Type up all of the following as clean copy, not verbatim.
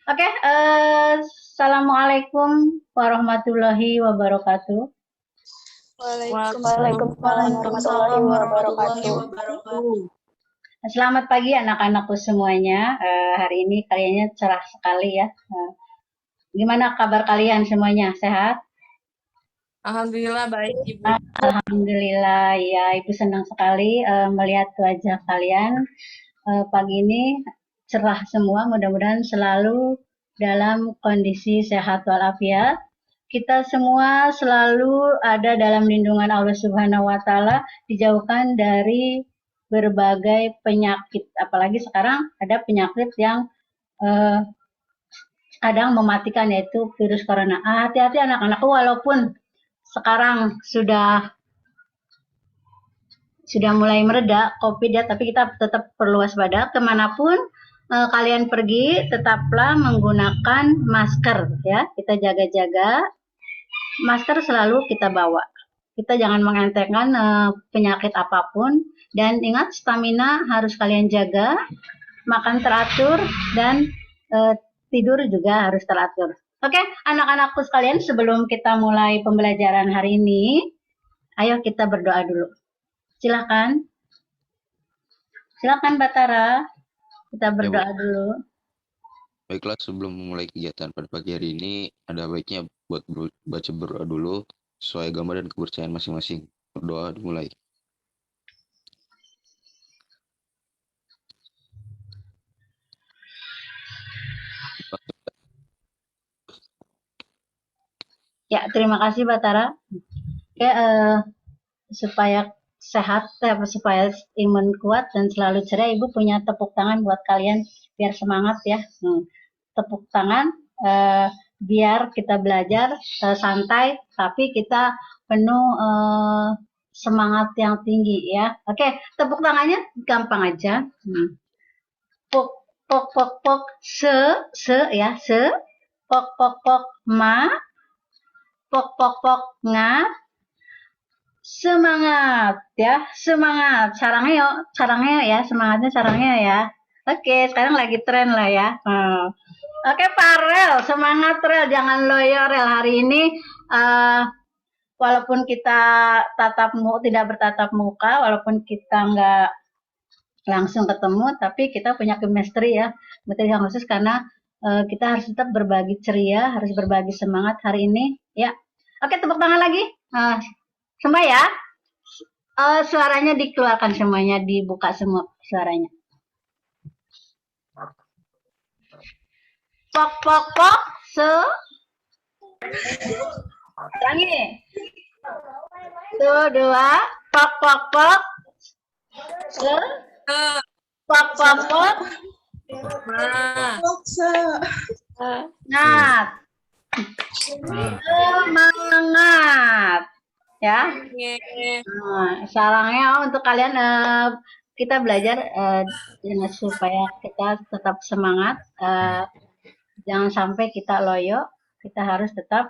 Oke, Assalamualaikum warahmatullahi wabarakatuh. Waalaikumsalam Waalaikumsalam warahmatullahi warahmatullahi wabarakatuh. wabarakatuh. Selamat pagi anak-anakku semuanya. Hari ini kayaknya cerah sekali ya. Gimana kabar kalian semuanya? Sehat? Alhamdulillah baik Ibu. Alhamdulillah, ya Ibu senang sekali melihat wajah kalian pagi ini cerah semua. Mudah-mudahan selalu dalam kondisi sehat walafiat. Kita semua selalu ada dalam lindungan Allah Subhanahu wa Ta'ala, dijauhkan dari berbagai penyakit. Apalagi sekarang ada penyakit yang eh, kadang mematikan, yaitu virus corona. Hati-hati anak-anakku, walaupun sekarang sudah mulai mereda COVID ya, tapi kita tetap perlu waspada. Kemanapun kalian pergi, tetaplah menggunakan masker ya. Kita jaga-jaga, masker selalu kita bawa. Kita jangan mengentengkan penyakit apapun. Dan ingat, stamina harus kalian jaga, makan teratur, dan tidur juga harus teratur. Oke, anak-anakku sekalian, sebelum kita mulai pembelajaran hari ini, ayo kita berdoa dulu. Silakan. Silakan Batara, kita berdoa dulu. Baiklah, sebelum memulai kegiatan pada pagi hari ini, ada baiknya buat baca berdoa dulu sesuai agama dan kepercayaan masing-masing. Berdoa dimulai. Ya, terima kasih Batara. Oke, supaya sehat, supaya imun kuat dan selalu ceria, Ibu punya tepuk tangan buat kalian biar semangat ya. Tepuk tangan biar kita belajar santai, tapi kita penuh semangat yang tinggi ya. Oke, tepuk tangannya gampang aja. Pok pok pok pok se ya, pok pok pok ma, pok pok pok nga, semangat ya, semangat. Sarangnya ya, semangatnya sarangnya ya. Oke, sekarang lagi tren lah ya. Oke, Farel, semangat Rel, jangan loyo Rel. Hari ini walaupun kita tidak bertatap muka, walaupun kita nggak langsung ketemu, tapi kita punya chemistry ya, materi yang khusus karena kita harus tetap berbagi ceria, harus berbagi semangat hari ini ya. Oke, tepuk tangan lagi. Semua ya. Suaranya dikeluarkan semuanya, dibuka semua suaranya. Pok pok pok ulangi. 1, 2, pok pok pok pok pok pok semangat. Semangat ya. Sarangnya untuk kalian kita belajar supaya kita tetap semangat, jangan sampai kita loyo, kita harus tetap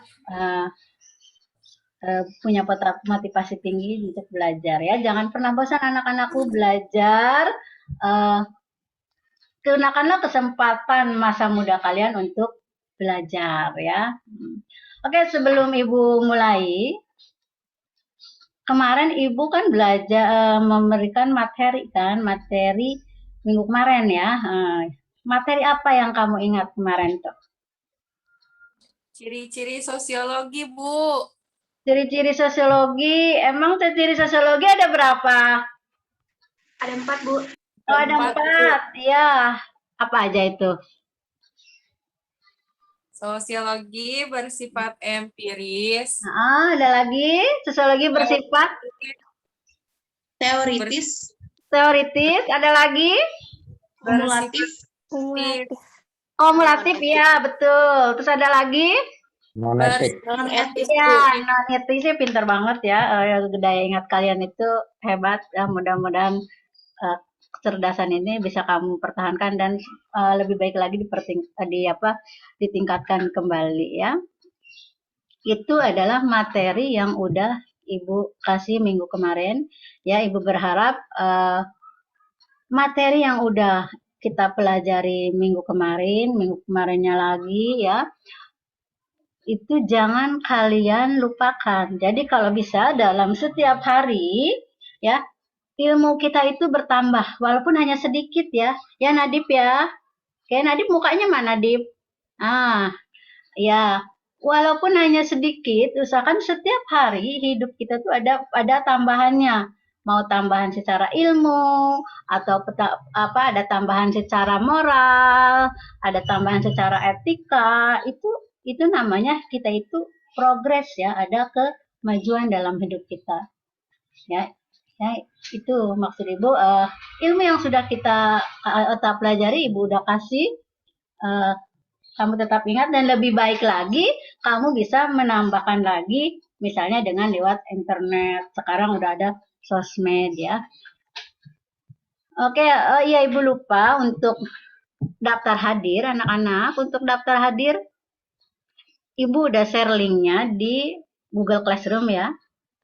punya motivasi tinggi untuk belajar ya. Jangan pernah bosan anak-anakku belajar. Gunakanlah kesempatan masa muda kalian untuk belajar ya. Oke, sebelum Ibu mulai, kemarin Ibu kan belajar memberikan materi minggu kemarin ya. Materi apa yang kamu ingat kemarin tuh? Ciri-ciri sosiologi, Bu. Ciri-ciri sosiologi, emang ciri sosiologi ada berapa? Ada 4, Bu. Oh, ada 4, ya. Apa aja itu? Sosiologi bersifat empiris. Ada lagi, sosiologi bersifat teoritis. Teoritis, ada lagi? Kumulatif. Kumulatif, ya betul. Terus ada lagi? Non-etis. Ya, non-etis sih pintar banget ya. Daya ingat kalian itu hebat. Ya, mudah-mudahan kecerdasan ini bisa kamu pertahankan dan lebih baik lagi ditingkatkan kembali ya. Itu adalah materi yang udah Ibu kasih minggu kemarin ya. Ibu berharap materi yang udah kita pelajari minggu kemarinnya lagi ya, itu jangan kalian lupakan. Jadi kalau bisa dalam setiap hari ya, ilmu kita itu bertambah walaupun hanya sedikit ya. Ya Nadib ya. Oke, Nadib mukanya mana, Nadib? Ah, ya. Walaupun hanya sedikit, usahakan setiap hari hidup kita tuh ada tambahannya. Mau tambahan secara ilmu atau ada tambahan secara moral, ada tambahan secara etika, itu namanya kita itu progres ya, ada kemajuan dalam hidup kita. Ya, itu maksud Ibu. Ilmu yang sudah kita pelajari Ibu udah kasih, kamu tetap ingat, dan lebih baik lagi kamu bisa menambahkan lagi misalnya dengan lewat internet. Sekarang udah ada sosmed ya. Oke, iya Ibu lupa untuk daftar hadir anak-anak. Untuk daftar hadir Ibu udah share linknya di Google Classroom ya.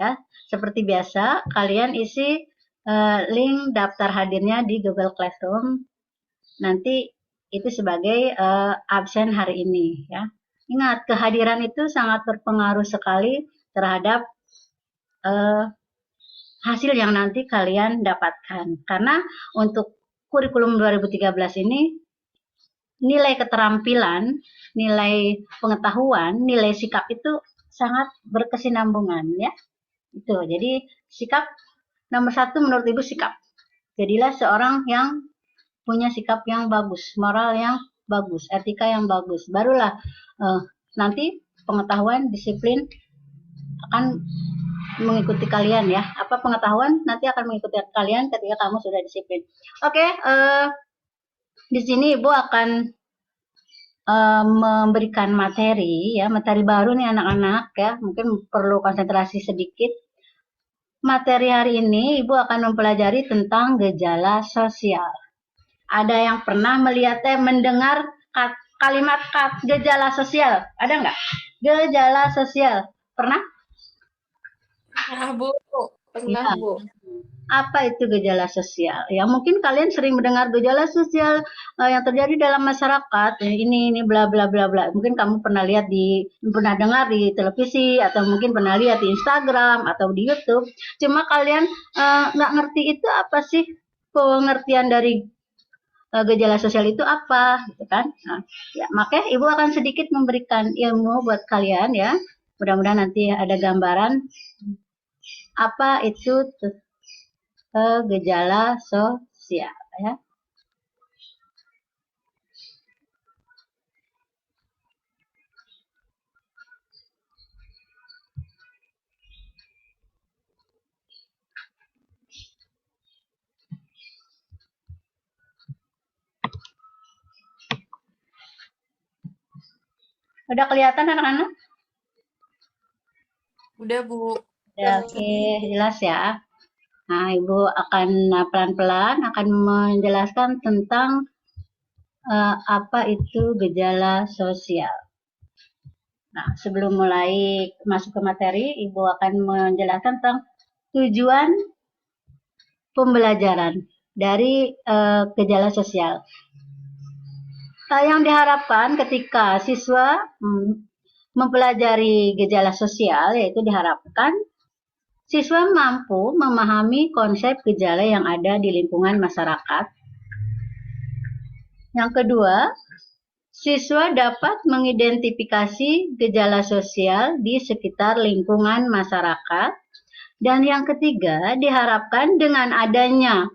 Ya, seperti biasa kalian isi link daftar hadirnya di Google Classroom. Nanti itu sebagai absen hari ini ya. Ingat, kehadiran itu sangat berpengaruh sekali terhadap hasil yang nanti kalian dapatkan. Karena untuk kurikulum 2013 ini nilai keterampilan, nilai pengetahuan, nilai sikap itu sangat berkesinambungan ya. Itu. Jadi sikap nomor 1 menurut Ibu sikap. Jadilah seorang yang punya sikap yang bagus, moral yang bagus, etika yang bagus. Barulah nanti pengetahuan, disiplin akan mengikuti kalian ya. Apa pengetahuan nanti akan mengikuti kalian ketika kamu sudah disiplin. Oke, di sini Ibu akan memberikan materi ya, materi baru nih anak-anak ya. Mungkin perlu konsentrasi sedikit. Materi hari ini Ibu akan mempelajari tentang gejala sosial. Ada yang pernah mendengar kalimat gejala sosial? Ada nggak? Gejala sosial. Pernah? Nah, Bu. Pernah, Ya. Bu. Apa itu gejala sosial? Ya mungkin kalian sering mendengar gejala sosial yang terjadi dalam masyarakat. Ini bla bla bla bla. Mungkin kamu pernah pernah dengar di televisi, atau mungkin pernah lihat di Instagram atau di YouTube. Cuma kalian nggak ngerti itu apa sih, pengertian dari gejala sosial itu apa, gitu kan? Nah, ya makanya Ibu akan sedikit memberikan ilmu buat kalian ya. Mudah-mudahan nanti ada gambaran apa itu gejala sosial ya. Udah kelihatan anak-anak? Udah, Bu. Ya, oke, jelas ya. Nah, Ibu akan pelan-pelan akan menjelaskan tentang apa itu gejala sosial. Nah, sebelum mulai masuk ke materi, Ibu akan menjelaskan tentang tujuan pembelajaran dari gejala sosial. Yang diharapkan ketika siswa mempelajari gejala sosial, yaitu diharapkan siswa mampu memahami konsep gejala yang ada di lingkungan masyarakat. Yang kedua, siswa dapat mengidentifikasi gejala sosial di sekitar lingkungan masyarakat. Dan yang ketiga, diharapkan dengan adanya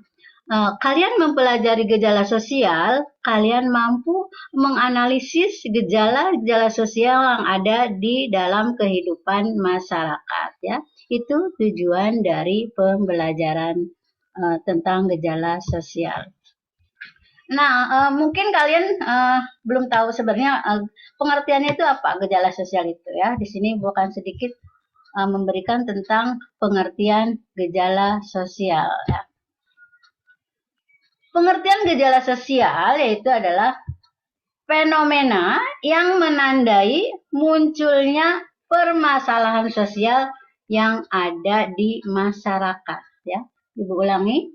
kalian mempelajari gejala sosial, kalian mampu menganalisis gejala-gejala sosial yang ada di dalam kehidupan masyarakat ya. Itu tujuan dari pembelajaran tentang gejala sosial. Nah, mungkin kalian belum tahu sebenarnya pengertiannya itu apa gejala sosial itu ya. Di sini bukan sedikit memberikan tentang pengertian gejala sosial ya. Pengertian gejala sosial yaitu adalah fenomena yang menandai munculnya permasalahan sosial yang ada di masyarakat ya. Ibu ulangi.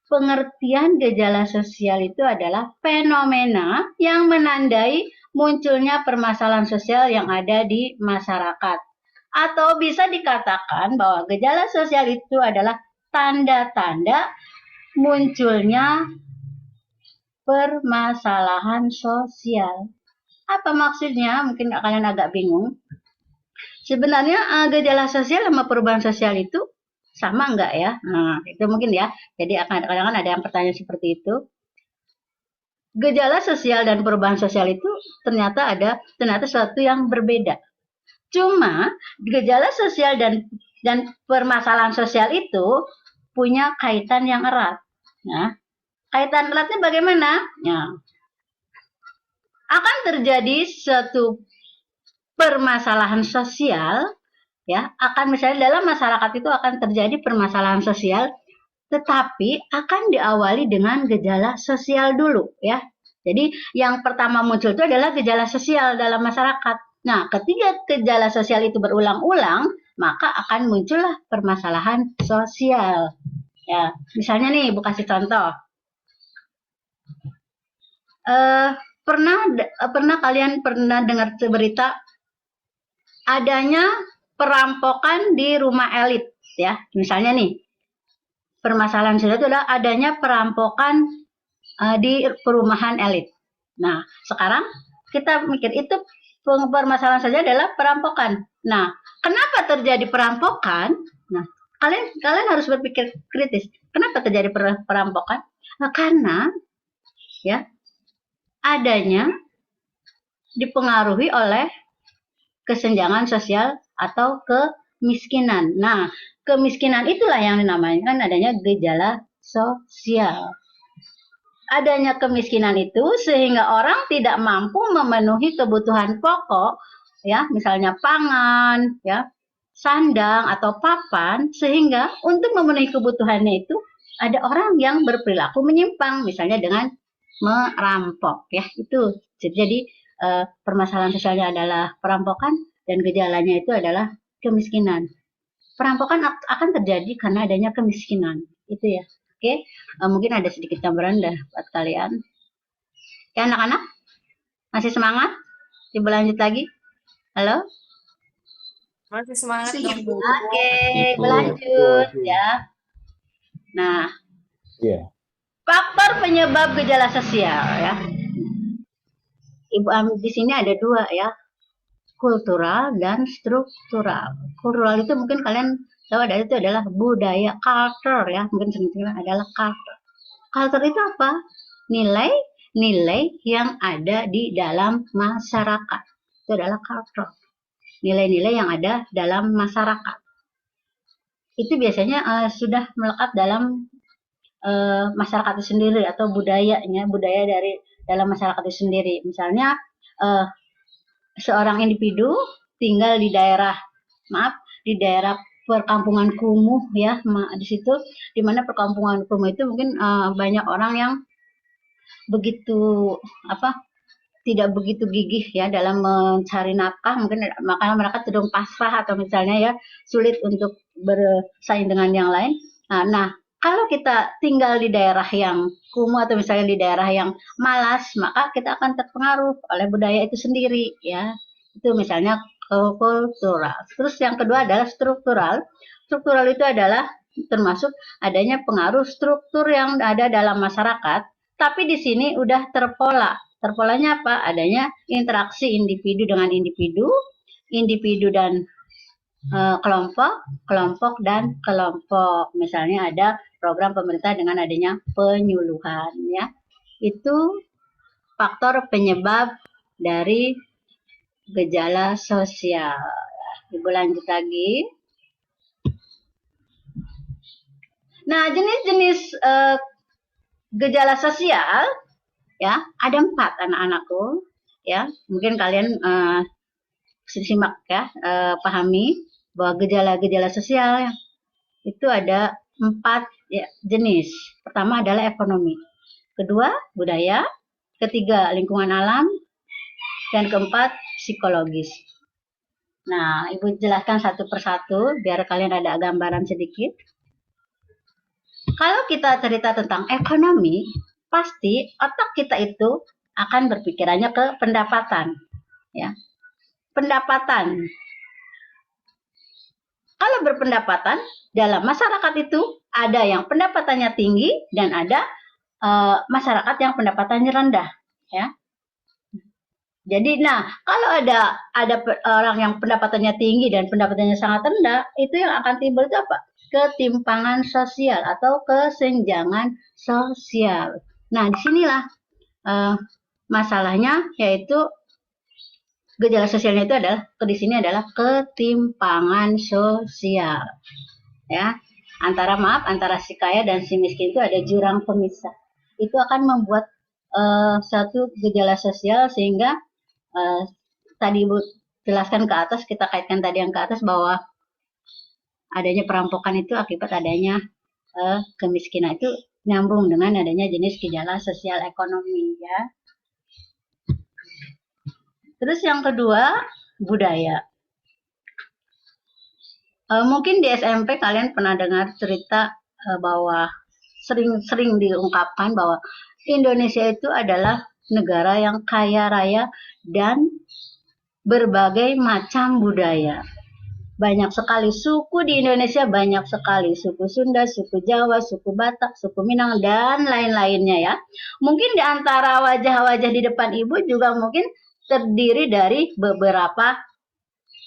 pengertian gejala sosial itu adalah fenomena yang menandai munculnya permasalahan sosial yang ada di masyarakat. Atau bisa dikatakan bahwa gejala sosial itu adalah tanda-tanda munculnya permasalahan sosial. Apa maksudnya? Mungkin kalian agak bingung. Sebenarnya gejala sosial sama perubahan sosial itu sama enggak ya? Nah, itu mungkin ya. Jadi kadang-kadang ada yang pertanyaan seperti itu. Gejala sosial dan perubahan sosial itu ternyata sesuatu yang berbeda. Cuma gejala sosial dan permasalahan sosial itu punya kaitan yang erat. Nah, kaitan eratnya bagaimana? Nah, akan terjadi suatu permasalahan sosial, ya, akan misalnya dalam masyarakat itu akan terjadi permasalahan sosial, tetapi akan diawali dengan gejala sosial dulu, ya. Jadi yang pertama muncul itu adalah gejala sosial dalam masyarakat. Nah, ketika gejala sosial itu berulang-ulang, maka akan muncullah permasalahan sosial. Ya, misalnya nih, Bu kasih contoh. Pernah kalian dengar berita adanya perampokan di rumah elit, ya? Misalnya nih, permasalahan sosial itu adalah adanya perampokan di perumahan elit. Nah, sekarang kita mikir itu permasalahan saja adalah perampokan. Nah, kenapa terjadi perampokan? Nah, kalian harus berpikir kritis. Kenapa terjadi perampokan? Nah, karena ya adanya dipengaruhi oleh kesenjangan sosial atau kemiskinan. Nah, kemiskinan itulah yang dinamakan adanya gejala sosial. Adanya kemiskinan itu sehingga orang tidak mampu memenuhi kebutuhan pokok, ya, misalnya pangan, ya, sandang atau papan, sehingga untuk memenuhi kebutuhannya itu ada orang yang berperilaku menyimpang, misalnya dengan merampok, ya, itu. Jadi permasalahan sosialnya adalah perampokan dan gejalanya itu adalah kemiskinan. Perampokan akan terjadi karena adanya kemiskinan, itu ya. Oke, mungkin ada sedikit gambaran dah buat kalian. Ya anak-anak, masih semangat? Coba lanjut lagi. Halo? Masih semangat dong, Bu. Oke, berlanjut ya. Nah, faktor penyebab gejala sosial ya. Ibu di sini ada dua ya, kultural dan struktural. Kultural itu mungkin kalian tahu itu adalah budaya, culture ya, mungkin sering adalah culture. Culture itu apa? Nilai-nilai yang ada di dalam masyarakat. Itu adalah culture. Nilai-nilai yang ada dalam masyarakat. Itu biasanya sudah melekat dalam masyarakat itu sendiri atau budayanya, budaya dari dalam masyarakat itu sendiri. Misalnya seorang individu tinggal di daerah perkampungan kumuh ya, di situ di mana perkampungan kumuh itu mungkin banyak orang yang begitu tidak begitu gigih ya dalam mencari nafkah, mungkin makanya mereka cenderung pasrah atau misalnya ya sulit untuk bersaing dengan yang lain. Nah, kalau kita tinggal di daerah yang kumuh atau misalnya di daerah yang malas, maka kita akan terpengaruh oleh budaya itu sendiri ya. Itu misalnya kultural. Terus yang kedua adalah struktural. Struktural itu adalah termasuk adanya pengaruh struktur yang ada dalam masyarakat, tapi di sini udah terpola. Terpolanya apa? Adanya interaksi individu dengan individu, individu dan kelompok, kelompok dan kelompok. Misalnya ada program pemerintah dengan adanya penyuluhan ya. Itu faktor penyebab dari gejala sosial. Ibu lanjut lagi. Nah, jenis-jenis gejala sosial ya ada 4 anak-anakku ya. Mungkin kalian simak ya, pahami bahwa gejala-gejala sosial itu ada 4 ya, jenis. Pertama adalah ekonomi, kedua budaya, ketiga lingkungan alam, dan keempat psikologis. Nah, Ibu jelaskan satu persatu biar kalian ada gambaran sedikit. Kalau kita cerita tentang ekonomi, pasti otak kita itu akan berpikirannya ke pendapatan, ya. Pendapatan. Kalau berpendapatan dalam masyarakat itu ada yang pendapatannya tinggi dan ada masyarakat yang pendapatannya rendah, ya. Jadi, nah kalau ada orang yang pendapatannya tinggi dan pendapatannya sangat rendah, itu yang akan timbul itu apa? Ketimpangan sosial atau kesenjangan sosial. Nah, disinilah masalahnya, yaitu gejala sosialnya itu adalah di sini adalah ketimpangan sosial, ya. Antara si kaya dan si miskin itu ada jurang pemisah. Itu akan membuat satu gejala sosial sehingga tadi Ibu jelaskan ke atas, kita kaitkan tadi yang ke atas bahwa adanya perampokan itu akibat adanya kemiskinan, itu nyambung dengan adanya jenis gejala sosial ekonomi, ya. Terus yang kedua, budaya. Mungkin di SMP kalian pernah dengar cerita bahwa sering diungkapkan bahwa Indonesia itu adalah negara yang kaya raya dan berbagai macam budaya. Banyak sekali suku di Indonesia, banyak sekali suku Sunda, suku Jawa, suku Batak, suku Minang, dan lain-lainnya, ya. Mungkin di antara wajah-wajah di depan Ibu juga mungkin terdiri dari beberapa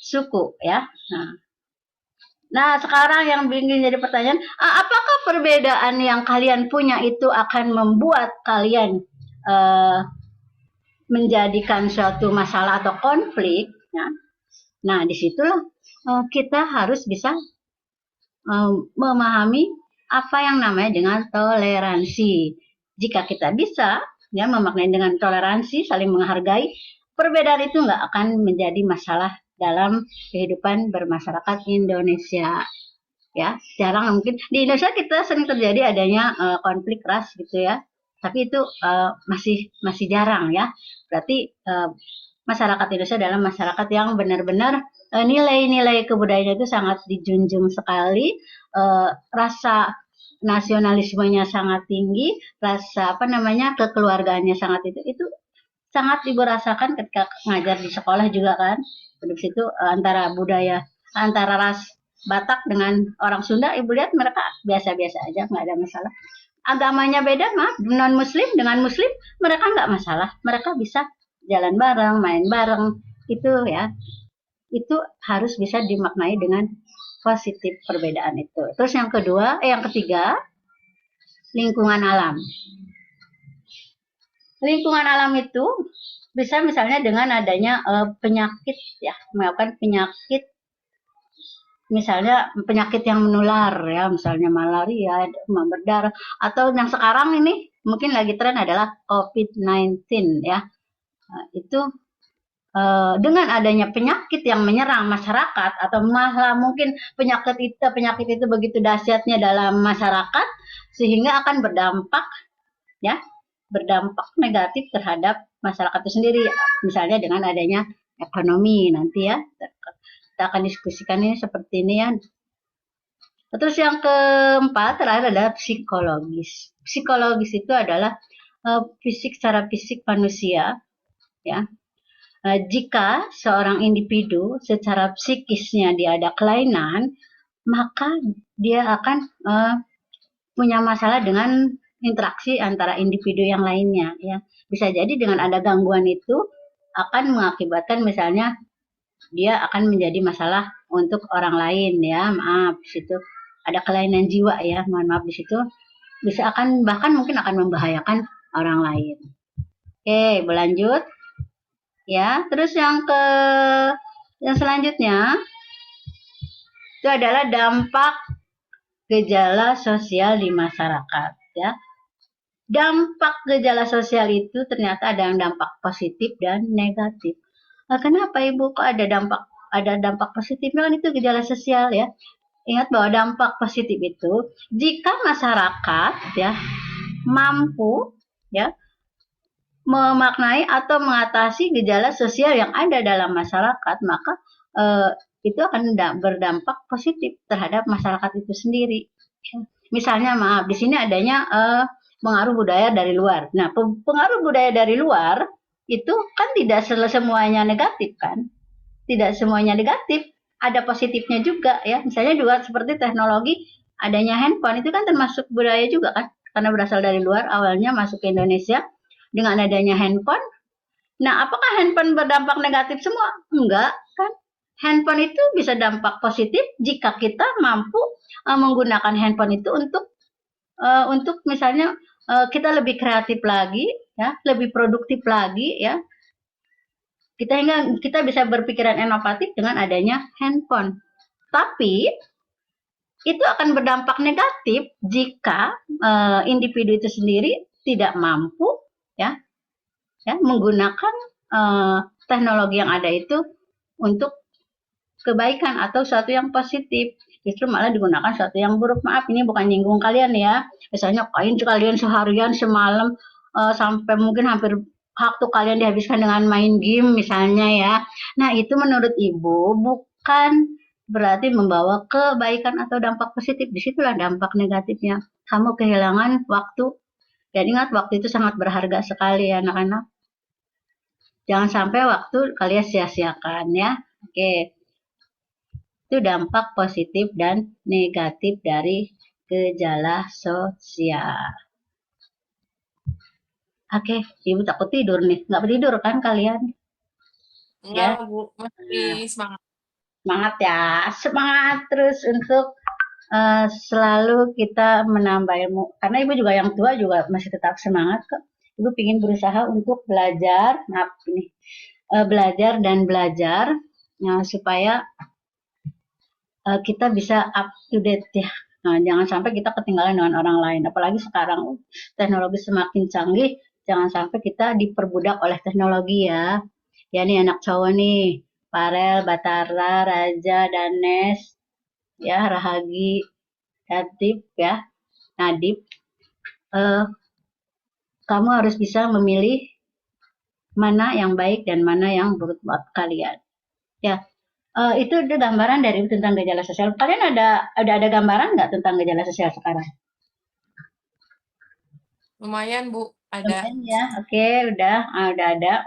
suku, ya. Nah, sekarang yang ingin jadi pertanyaan, apakah perbedaan yang kalian punya itu akan membuat kalian menjadikan suatu masalah atau konflik, ya? Nah, disitulah kita harus bisa memahami apa yang namanya dengan toleransi. Jika kita bisa ya memaknai dengan toleransi, saling menghargai, perbedaan itu nggak akan menjadi masalah dalam kehidupan bermasyarakat Indonesia. Ya, jarang mungkin di Indonesia kita sering terjadi adanya konflik ras gitu ya. Tapi itu masih jarang ya. Berarti masyarakat Indonesia adalah masyarakat yang benar-benar nilai-nilai kebudayaan itu sangat dijunjung sekali, rasa nasionalismenya sangat tinggi, rasa kekeluargaannya sangat itu sangat Ibu rasakan ketika ngajar di sekolah juga kan. Di situ antara budaya, antara ras Batak dengan orang Sunda, Ibu lihat mereka biasa-biasa aja, nggak ada masalah. Agamanya beda, non Muslim dengan Muslim mereka nggak masalah, mereka bisa jalan bareng, main bareng, itu ya, itu harus bisa dimaknai dengan positif perbedaan itu. Terus yang ketiga, lingkungan alam. Lingkungan alam itu bisa misalnya dengan adanya penyakit ya, menyebabkan penyakit, misalnya penyakit yang menular ya, misalnya malaria, demam berdarah, atau yang sekarang ini mungkin lagi tren adalah COVID-19 ya. Itu dengan adanya penyakit yang menyerang masyarakat atau malah mungkin penyakit itu begitu dahsyatnya dalam masyarakat sehingga akan berdampak negatif terhadap masyarakat itu sendiri, misalnya dengan adanya ekonomi nanti ya. Kita akan diskusikan ini seperti ini ya. Terus yang keempat terakhir adalah psikologis. Psikologis itu adalah secara fisik manusia ya. Jika seorang individu secara psikisnya dia ada kelainan, maka dia akan punya masalah dengan interaksi antara individu yang lainnya ya. Bisa jadi dengan ada gangguan itu akan mengakibatkan misalnya dia akan menjadi masalah untuk orang lain ya. Maaf, di situ ada kelainan jiwa ya. Mohon maaf, di situ bahkan mungkin akan membahayakan orang lain. Oke, berlanjut. Ya, terus yang selanjutnya itu adalah dampak gejala sosial di masyarakat ya. Dampak gejala sosial itu ternyata ada yang dampak positif dan negatif. Kenapa Ibu kok ada dampak positifnya? Kan itu gejala sosial ya. Ingat bahwa dampak positif itu jika masyarakat ya mampu ya memaknai atau mengatasi gejala sosial yang ada dalam masyarakat, maka itu akan berdampak positif terhadap masyarakat itu sendiri. misalnya maaf, di sini adanya pengaruh budaya dari luar. Nah, pengaruh budaya dari luar itu kan tidak semuanya negatif kan? Tidak semuanya negatif, ada positifnya juga ya. Misalnya juga seperti teknologi, adanya handphone itu kan termasuk budaya juga kan? Karena berasal dari luar, awalnya masuk ke Indonesia dengan adanya handphone. Nah, apakah handphone berdampak negatif semua? Enggak kan? Handphone itu bisa dampak positif jika kita mampu menggunakan handphone itu untuk misalnya kita lebih kreatif lagi, ya, lebih produktif lagi, ya. Kita bisa berpikiran inovatif dengan adanya handphone. Tapi itu akan berdampak negatif jika individu itu sendiri tidak mampu, ya menggunakan teknologi yang ada itu untuk kebaikan atau sesuatu yang positif. Justru malah digunakan sesuatu yang buruk. Maaf, ini bukan nyinggung kalian ya. Misalnya kalian seharian semalam sampai mungkin hampir waktu kalian dihabiskan dengan main game misalnya ya. Nah, itu menurut Ibu bukan berarti membawa kebaikan atau dampak positif. Disitulah dampak negatifnya. Kamu kehilangan waktu. Dan ingat, waktu itu sangat berharga sekali ya anak-anak. Jangan sampai waktu kalian sia-siakan ya. Oke. Itu dampak positif dan negatif dari gejala sosial. Oke, Ibu takut tidur nih. Nggak tidur kan kalian? Enggak, Bu. Masih semangat. Semangat ya. Semangat terus untuk selalu kita menambah ilmu. Karena Ibu juga yang tua juga masih tetap semangat kok. Ibu ingin berusaha untuk belajar. Maaf ini. Belajar dan belajar. Supaya kita bisa up to date ya. Nah, jangan sampai kita ketinggalan dengan orang lain. Apalagi sekarang teknologi semakin canggih, jangan sampai kita diperbudak oleh teknologi ya. Ya nih anak cowok nih, Farel, Batara, Raja, Danes, ya Rahagi, Katip ya, Nadib. Kamu harus bisa memilih mana yang baik dan mana yang buruk buat kalian. Ya. Itu ada gambaran dari tentang gejala sosial. Kalian ada gambaran nggak tentang gejala sosial sekarang? Lumayan, Bu. Ada. Lumayan ya. Oke, udah ada.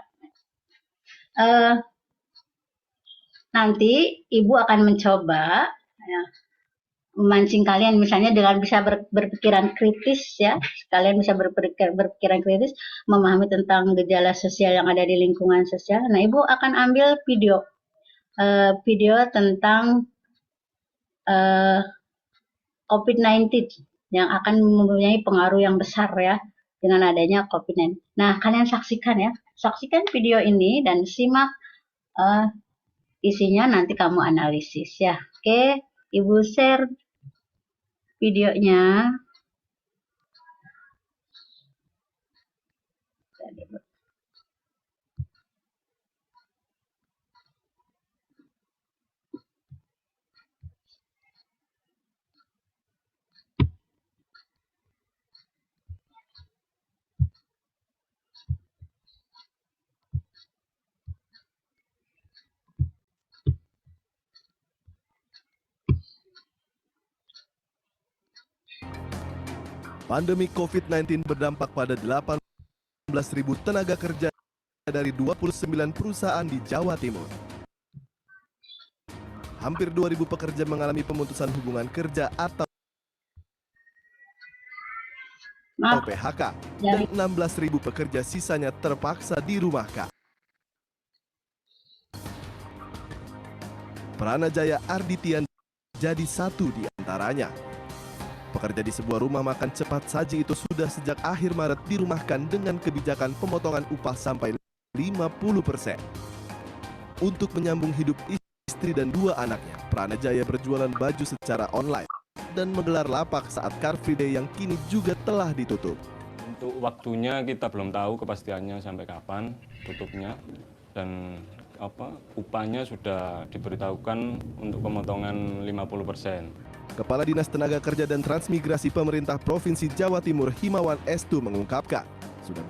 Nanti Ibu akan mencoba ya, memancing kalian misalnya dengan bisa berpikiran kritis ya. Kalian bisa berpikiran kritis, memahami tentang gejala sosial yang ada di lingkungan sosial. Nah, Ibu akan ambil video tentang COVID-19 yang akan mempunyai pengaruh yang besar ya dengan adanya COVID-19. Nah, kalian saksikan ya. Saksikan video ini dan simak isinya, nanti kamu analisis ya. Oke, Ibu share videonya. Pandemi COVID-19 berdampak pada 18.000 tenaga kerja dari 29 perusahaan di Jawa Timur. Hampir 2.000 pekerja mengalami pemutusan hubungan kerja atau PHK, dan 16.000 pekerja sisanya terpaksa dirumahkan. Pranajaya Arditian jadi satu di antaranya. Pekerja di sebuah rumah makan cepat saji itu sudah sejak akhir Maret dirumahkan dengan kebijakan pemotongan upah sampai 50%. Untuk menyambung hidup istri dan 2 anaknya, Pranajaya berjualan baju secara online dan menggelar lapak saat Car Free Day yang kini juga telah ditutup. Untuk waktunya kita belum tahu kepastiannya sampai kapan tutupnya, dan upahnya sudah diberitahukan untuk pemotongan 50%. Kepala Dinas Tenaga Kerja dan Transmigrasi Pemerintah Provinsi Jawa Timur Himawan Estu mengungkapkan sudah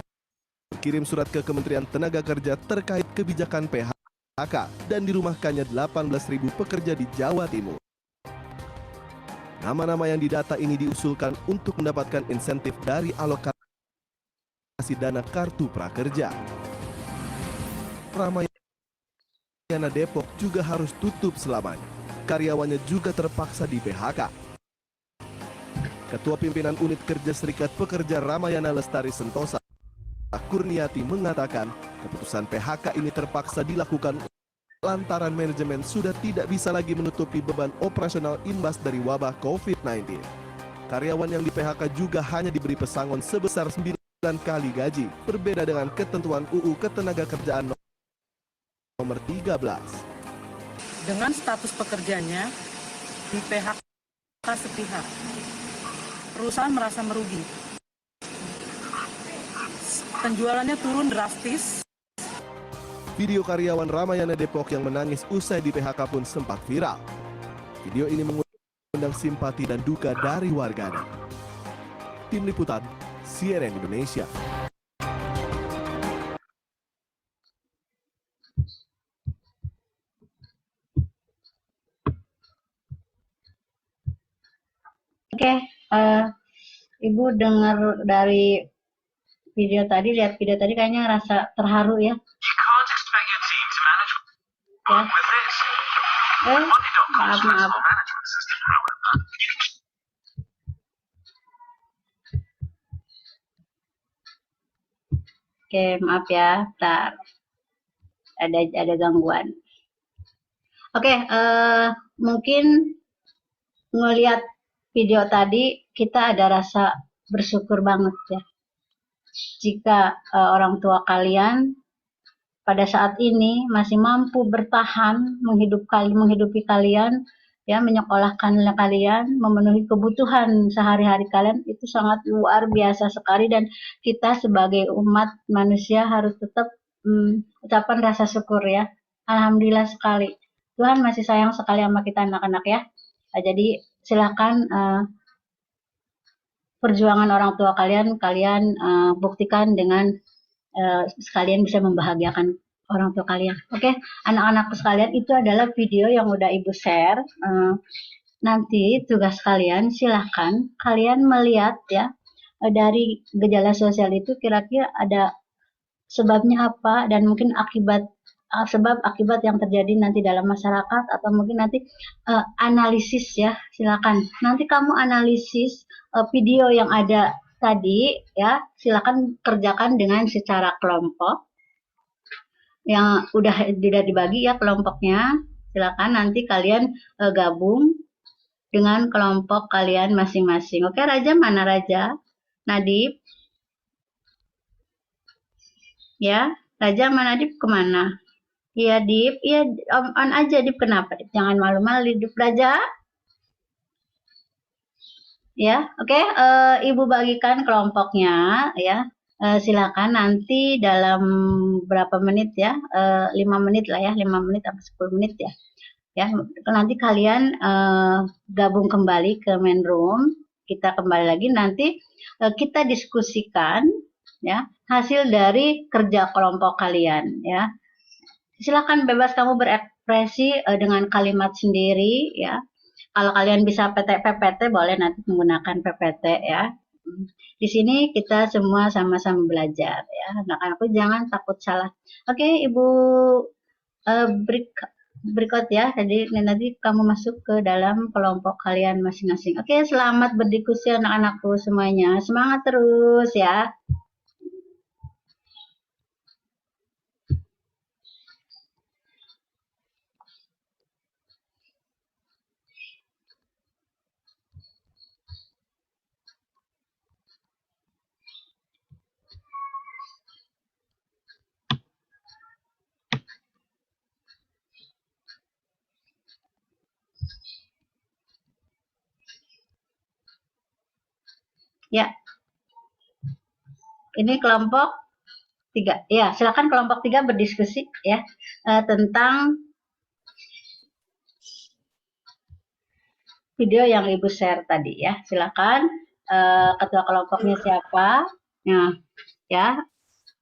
berkirim surat ke Kementerian Tenaga Kerja terkait kebijakan PHK dan dirumahkannya 18.000 pekerja di Jawa Timur. Nama-nama yang didata ini diusulkan untuk mendapatkan insentif dari alokasi dana kartu prakerja. Ramayana Depok juga harus tutup selamanya. Karyawannya juga terpaksa di PHK. Ketua Pimpinan Unit Kerja Serikat Pekerja Ramayana Lestari Sentosa, Kurniati, mengatakan keputusan PHK ini terpaksa dilakukan lantaran manajemen sudah tidak bisa lagi menutupi beban operasional imbas dari wabah COVID-19. Karyawan yang di PHK juga hanya diberi pesangon sebesar 9 kali gaji, berbeda dengan ketentuan UU Ketenagakerjaan nomor 13. Dengan status pekerjanya di PHK sepihak, perusahaan merasa merugi. Penjualannya turun drastis. Video karyawan Ramayana Depok yang menangis usai di PHK pun sempat viral. Video ini mengundang simpati dan duka dari warganet. Tim Liputan, CNN Indonesia. Oke, Ibu dengar dari video tadi, lihat video tadi kayaknya rasa terharu ya. Ya. Maaf. Oke, maaf ya, bentar. Ada gangguan. Oke, mungkin ngelihat video tadi kita ada rasa bersyukur banget ya. Jika orang tua kalian pada saat ini masih mampu bertahan menghidupi kalian, ya, menyekolahkan kalian, memenuhi kebutuhan sehari-hari kalian, itu sangat luar biasa sekali, dan kita sebagai umat manusia harus tetap ucapan rasa syukur ya. Alhamdulillah sekali. Tuhan masih sayang sekali sama kita anak-anak ya. Jadi silakan perjuangan orang tua kalian buktikan dengan sekalian bisa membahagiakan orang tua kalian. Oke, anak-anak sekalian, itu adalah video yang udah Ibu share. Nanti tugas kalian silahkan kalian melihat ya, dari gejala sosial itu kira-kira ada sebabnya apa, dan mungkin sebab akibat yang terjadi nanti dalam masyarakat, atau mungkin nanti analisis ya. Silakan nanti kamu analisis video yang ada tadi ya, silakan kerjakan dengan secara kelompok yang udah dibagi ya kelompoknya. Silakan nanti kalian gabung dengan kelompok kalian masing-masing. Oke, Raja mana Raja? Nadib? Ya, Raja mana, Dip kemana? Iya Dip, iya on aja Dip, kenapa Dip? Jangan malu-malu Dip. Raja? Ya, oke, Ibu bagikan kelompoknya ya. Silakan nanti dalam berapa menit ya, 5 menit lah ya, 5 menit atau 10 menit ya. Ya, nanti kalian gabung kembali ke main room, kita kembali lagi nanti kita diskusikan ya hasil dari kerja kelompok kalian ya. Silakan bebas kamu berekspresi dengan kalimat sendiri ya. Kalau kalian bisa PPT boleh nanti menggunakan PPT ya. Di sini kita semua sama-sama belajar ya. Anak-anakku jangan takut salah. Oke, Ibu berikut ya. Jadi nanti kamu masuk ke dalam kelompok kalian masing-masing. Oke, selamat berdiskusi anak-anakku semuanya. Semangat terus ya. Ya, ini kelompok 3. Ya, silakan kelompok 3 berdiskusi ya tentang video yang Ibu share tadi ya. Silakan ketua kelompoknya siapa? Nah, ya.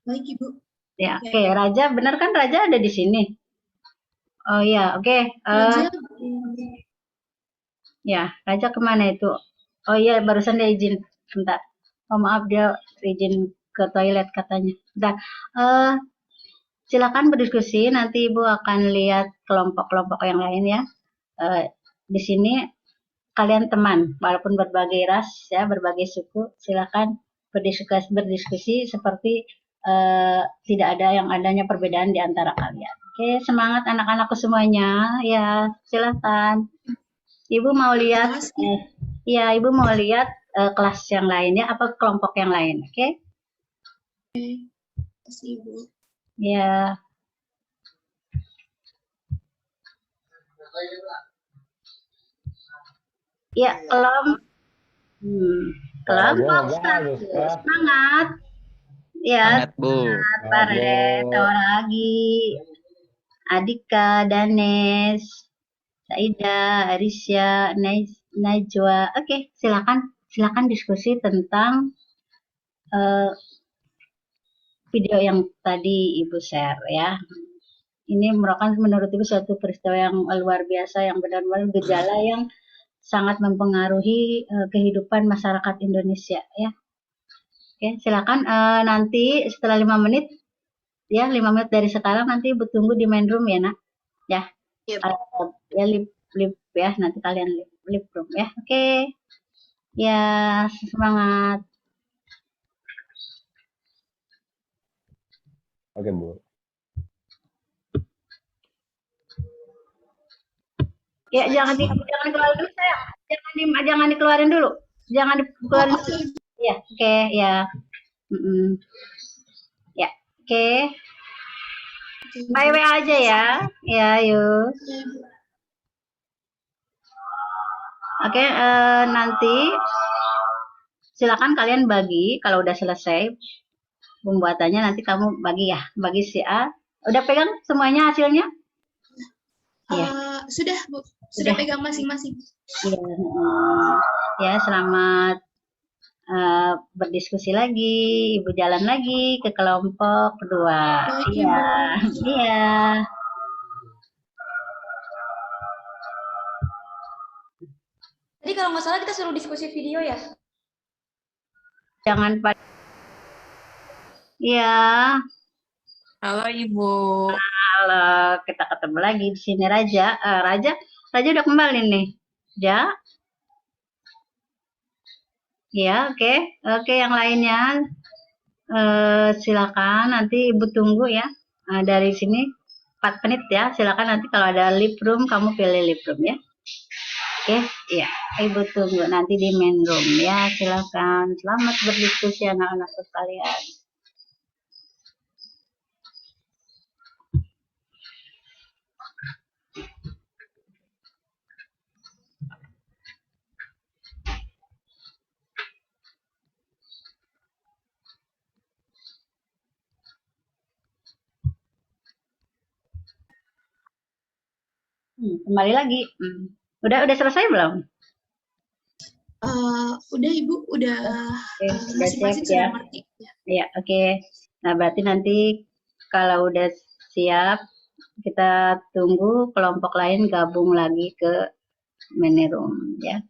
Baik Ibu. Ya, oke. Raja, benar kan Raja ada di sini? Oh ya, oke. Ya, Raja kemana itu? Oh iya, barusan dia izin. Bentar. Oh maaf, dia izin ke toilet katanya. Bentar. Eh, silakan berdiskusi. Nanti Ibu akan lihat kelompok-kelompok yang lain ya. Di sini kalian teman, walaupun berbagai ras ya, berbagai suku. Silakan berdiskusi seperti tidak ada yang adanya perbedaan di antara kalian. Oke, semangat anak-anakku semuanya. Ya, silakan. Ibu mau lihat, ya Ibu mau lihat kelas yang lain ya, apa kelompok yang lain, oke? Kasih Ibu. Ya. Ya, kelompok satu, semangat. Ya, Semangat, Bu. Pare, tahu lagi. Adika, Danes, Saida, Arisya, Najwa. Oke, silakan diskusi tentang video yang tadi Ibu share ya. Ini merupakan menurut Ibu suatu peristiwa yang luar biasa, yang benar-benar gejala yang sangat mempengaruhi kehidupan masyarakat Indonesia ya. Oke, silakan nanti setelah 5 menit ya, 5 menit dari sekarang nanti Ibu tunggu di main room ya, Nak. Ya. Yep. Ya lip ya, nanti kalian lip room ya. Oke. Ya, semangat. Oke, Bu. Ya, jangan dikeluarin dulu sayang. Jangan dikeluarin dulu. Jangan dikeluarin dulu. Ya, oke, ya. Ya, oke. Bye aja ya. Ya, yuk. Oke, nanti silakan kalian bagi kalau udah selesai pembuatannya, nanti kamu bagi ya, bagi si A. Udah pegang semuanya hasilnya? Iya. Sudah, Bu. Sudah pegang masing-masing. Iya. Ya, selamat berdiskusi lagi. Ibu jalan lagi ke kelompok kedua. Baik, Iya. Ibu. Iya. Jadi kalau nggak salah kita suruh diskusi video ya? Jangan pada. Iya. Halo Ibu. Halo, kita ketemu lagi di sini Raja. Raja udah kembali nih. Ya. Ya, oke. Oke, yang lainnya silakan nanti Ibu tunggu ya. Dari sini 4 menit ya. Silakan nanti kalau ada lip room kamu pilih lip room ya. Oke, ya. Ibu tunggu nanti di main room ya. Silakan. Selamat berdiskusi anak-anakku sekalian. Kembali lagi. Udah selesai belum? Udah Ibu, udah masing-masing sudah ngerti. Ya, oke. Nah, berarti nanti kalau udah siap, kita tunggu kelompok lain gabung lagi ke mini room ya.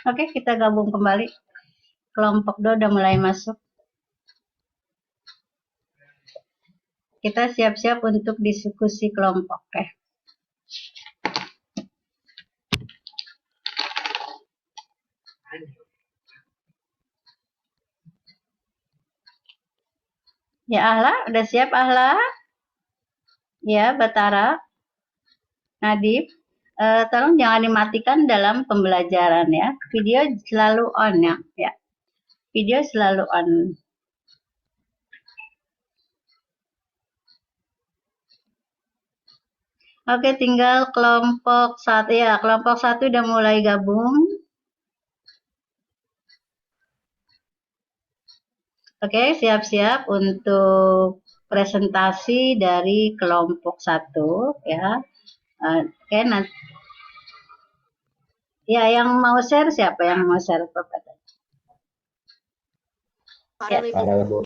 Oke, kita gabung kembali. Kelompok 2 udah mulai masuk. Kita siap-siap untuk diskusi kelompok ya. Ya, Ahla, udah siap Ahla? Ya, Batara, Nadif. Tolong jangan dimatikan dalam pembelajaran ya. Video selalu on ya. Ya, video selalu on. Oke, tinggal kelompok satu ya. Kelompok satu udah mulai gabung. Oke, siap-siap untuk presentasi dari kelompok satu ya. Oke, nanti. Ya, yang mau share siapa yang mau share? Ya, Farel, Bu.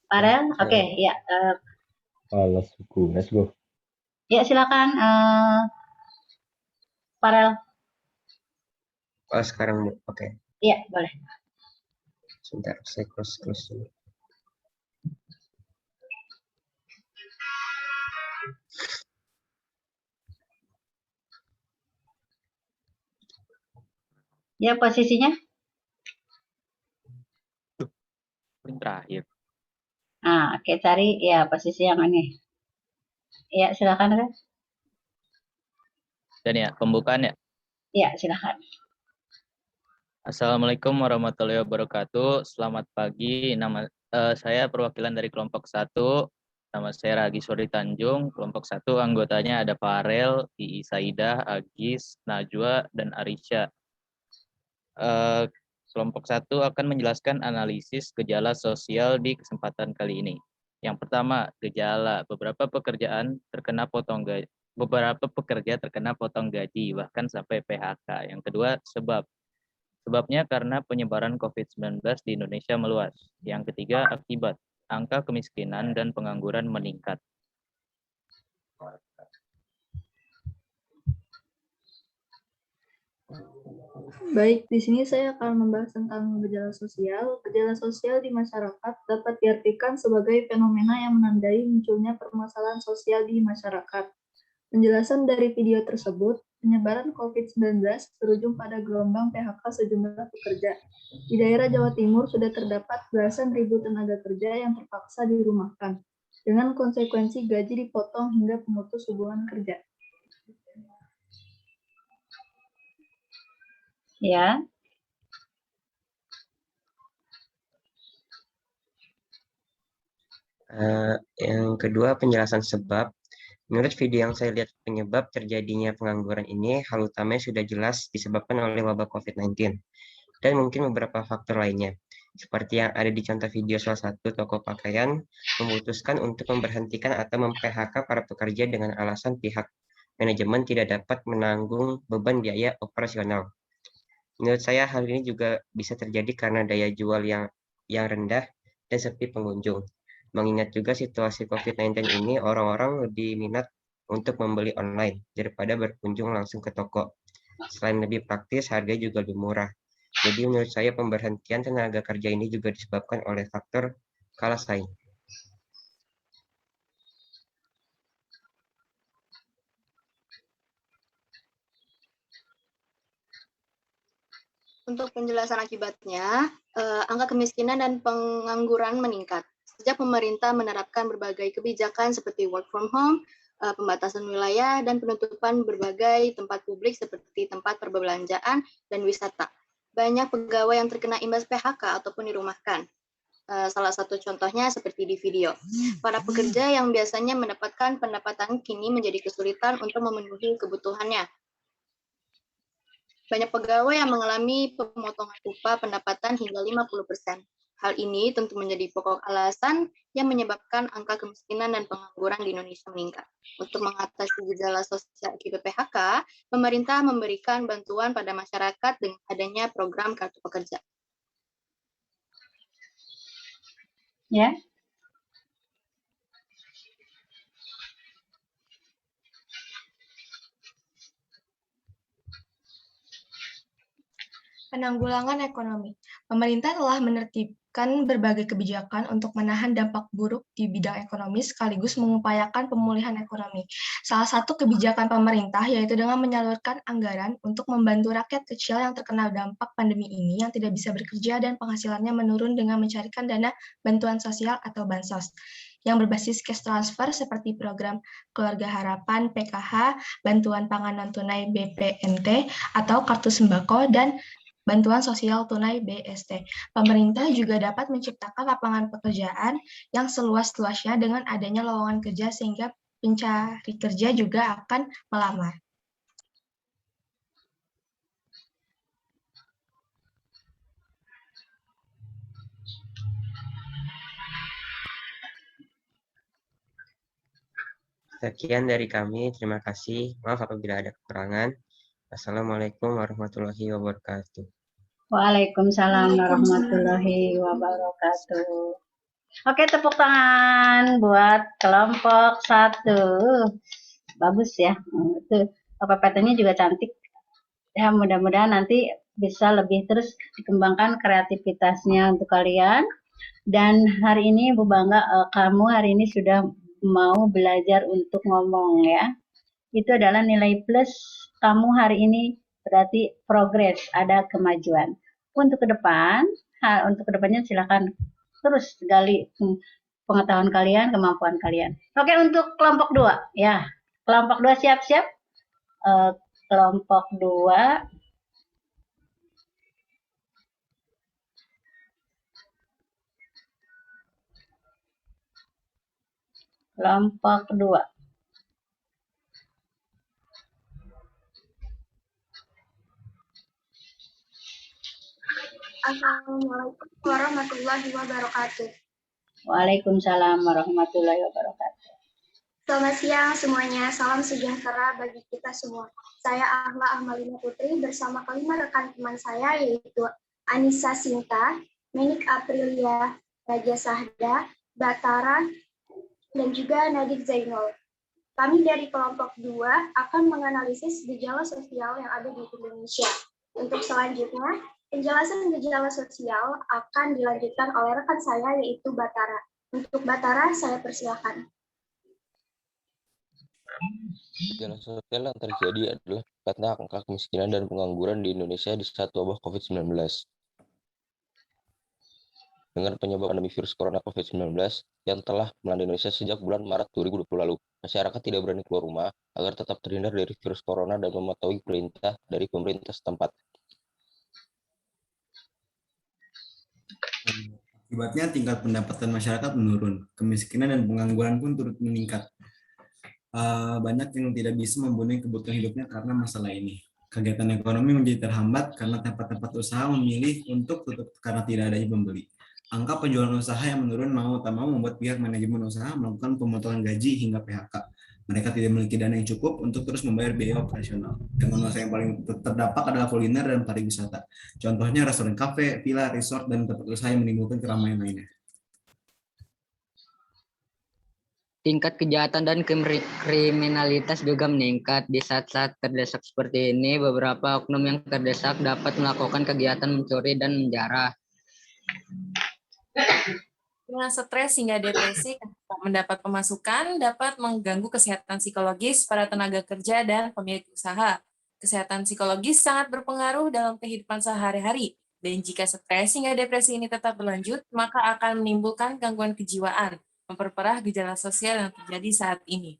Farel, oke, ya. Let's go. Ya, silakan Farel. Oh, sekarang, Bu. Oke. Iya, boleh. Sebentar, saya close dulu. Ya, posisinya. Terakhir. Oke, cari ya posisi yang ini. Ya, silakan kan. Dan ya, pembukaan ya. Ya, silakan. Assalamualaikum warahmatullahi wabarakatuh. Selamat pagi. Saya perwakilan dari kelompok 1. Nama saya Ragi Sori Tanjung. Kelompok 1 anggotanya ada Farel, Ii Saidah, Agis, Najwa, dan Arisha. Kelompok 1 akan menjelaskan analisis gejala sosial di kesempatan kali ini. Yang pertama, gejala beberapa pekerja terkena potong gaji, bahkan sampai PHK. Yang kedua, sebabnya karena penyebaran COVID-19 di Indonesia meluas. Yang ketiga, akibat angka kemiskinan dan pengangguran meningkat. Baik, di sini saya akan membahas tentang gejala sosial. Gejala sosial di masyarakat dapat diartikan sebagai fenomena yang menandai munculnya permasalahan sosial di masyarakat. Penjelasan dari video tersebut, penyebaran COVID-19 berujung pada gelombang PHK sejumlah pekerja. Di daerah Jawa Timur sudah terdapat belasan ribu tenaga kerja yang terpaksa dirumahkan, dengan konsekuensi gaji dipotong hingga pemutus hubungan kerja. Ya. Yang kedua, penjelasan sebab. Menurut video yang saya lihat, penyebab terjadinya pengangguran ini hal utamanya sudah jelas disebabkan oleh wabah COVID-19 dan mungkin beberapa faktor lainnya. Seperti yang ada di contoh video salah satu toko pakaian memutuskan untuk memberhentikan atau mem-PHK para pekerja dengan alasan pihak manajemen tidak dapat menanggung beban biaya operasional. Menurut saya hal ini juga bisa terjadi karena daya jual yang rendah dan sepi pengunjung. Mengingat juga situasi COVID-19 ini, orang-orang lebih minat untuk membeli online daripada berkunjung langsung ke toko. Selain lebih praktis, harga juga lebih murah. Jadi menurut saya pemberhentian tenaga kerja ini juga disebabkan oleh faktor kalah saing. Untuk penjelasan akibatnya, angka kemiskinan dan pengangguran meningkat. Sejak pemerintah menerapkan berbagai kebijakan seperti work from home, pembatasan wilayah, dan penutupan berbagai tempat publik seperti tempat perbelanjaan dan wisata. Banyak pegawai yang terkena imbas PHK ataupun dirumahkan. Salah satu contohnya seperti di video. Para pekerja yang biasanya mendapatkan pendapatan kini menjadi kesulitan untuk memenuhi kebutuhannya. Banyak pegawai yang mengalami pemotongan upah pendapatan hingga 50%. Hal ini tentu menjadi pokok alasan yang menyebabkan angka kemiskinan dan pengangguran di Indonesia meningkat. Untuk mengatasi gejala sosial akibat PHK, pemerintah memberikan bantuan pada masyarakat dengan adanya program Kartu Pekerja. Ya. Penanggulangan ekonomi. Pemerintah telah menertibkan berbagai kebijakan untuk menahan dampak buruk di bidang ekonomi sekaligus mengupayakan pemulihan ekonomi. Salah satu kebijakan pemerintah yaitu dengan menyalurkan anggaran untuk membantu rakyat kecil yang terkena dampak pandemi ini yang tidak bisa bekerja dan penghasilannya menurun dengan mencarikan dana bantuan sosial atau bansos yang berbasis cash transfer seperti program Keluarga Harapan PKH, bantuan pangan non-tunai BPNT atau kartu sembako dan bantuan sosial tunai BST. Pemerintah juga dapat menciptakan lapangan pekerjaan yang seluas-luasnya dengan adanya lowongan kerja sehingga pencari kerja juga akan melamar. Sekian dari kami, terima kasih. Maaf apabila ada kekurangan. Assalamualaikum warahmatullahi wabarakatuh. Waalaikumsalam warahmatullahi wabarakatuh. Oke, tepuk tangan buat kelompok 1. Bagus ya. Itu PPT-nya juga cantik. Ya, mudah-mudahan nanti bisa lebih terus dikembangkan kreativitasnya untuk kalian. Dan hari ini Bu Bangga, kamu hari ini sudah mau belajar untuk ngomong ya. Itu adalah nilai plus kamu hari ini, berarti progres, ada kemajuan. Untuk kedepannya silakan terus gali pengetahuan kalian, kemampuan kalian. Oke, untuk kelompok 2 ya. Kelompok 2 siap-siap. Kelompok 2 kelompok 2. Assalamualaikum warahmatullahi wabarakatuh. Waalaikumsalam warahmatullahi wabarakatuh. Selamat siang semuanya, salam sejahtera bagi kita semua. Saya Ahla Ahmalina Putri bersama kelima rekan teman saya yaitu Anissa Sinta, Menik Aprilia, Raja Sahda, Batara, dan juga Nadik Zainul. Kami dari kelompok 2 akan menganalisis gejala sosial yang ada di Indonesia. Untuk selanjutnya, penjelasan gejala sosial akan dilanjutkan oleh rekan saya yaitu Batara. Untuk Batara, saya persilakan. Gejala sosial yang terjadi adalah karena angka kemiskinan dan pengangguran di Indonesia di saat wabah COVID-19. Dengan penyebab pandemi virus corona COVID-19 yang telah melanda Indonesia sejak bulan Maret 2020 lalu, masyarakat tidak berani keluar rumah agar tetap terhindar dari virus corona dan mematuhi perintah dari pemerintah setempat. Akibatnya tingkat pendapatan masyarakat menurun, kemiskinan dan pengangguran pun turut meningkat. Banyak yang tidak bisa memenuhi kebutuhan hidupnya karena masalah ini. Kegiatan ekonomi menjadi terhambat karena tempat-tempat usaha memilih untuk tutup karena tidak adanya pembeli. Angka penjualan usaha yang menurun mau tak mau membuat pihak manajemen usaha melakukan pemotongan gaji hingga PHK. Mereka tidak memiliki dana yang cukup untuk terus membayar biaya operasional. Dengan usaha yang paling terdampak adalah kuliner dan pariwisata. Contohnya restoran kafe, villa, resort, dan tempat usaha yang menimbulkan keramaian lainnya. Tingkat kejahatan dan kriminalitas juga meningkat. Di saat-saat terdesak seperti ini, beberapa oknum yang terdesak dapat melakukan kegiatan mencuri dan menjarah. Dengan stres hingga depresi, tak mendapat pemasukan dapat mengganggu kesehatan psikologis para tenaga kerja dan pemilik usaha. Kesehatan psikologis sangat berpengaruh dalam kehidupan sehari-hari, dan jika stres hingga depresi ini tetap berlanjut, maka akan menimbulkan gangguan kejiwaan, memperparah gejala sosial yang terjadi saat ini.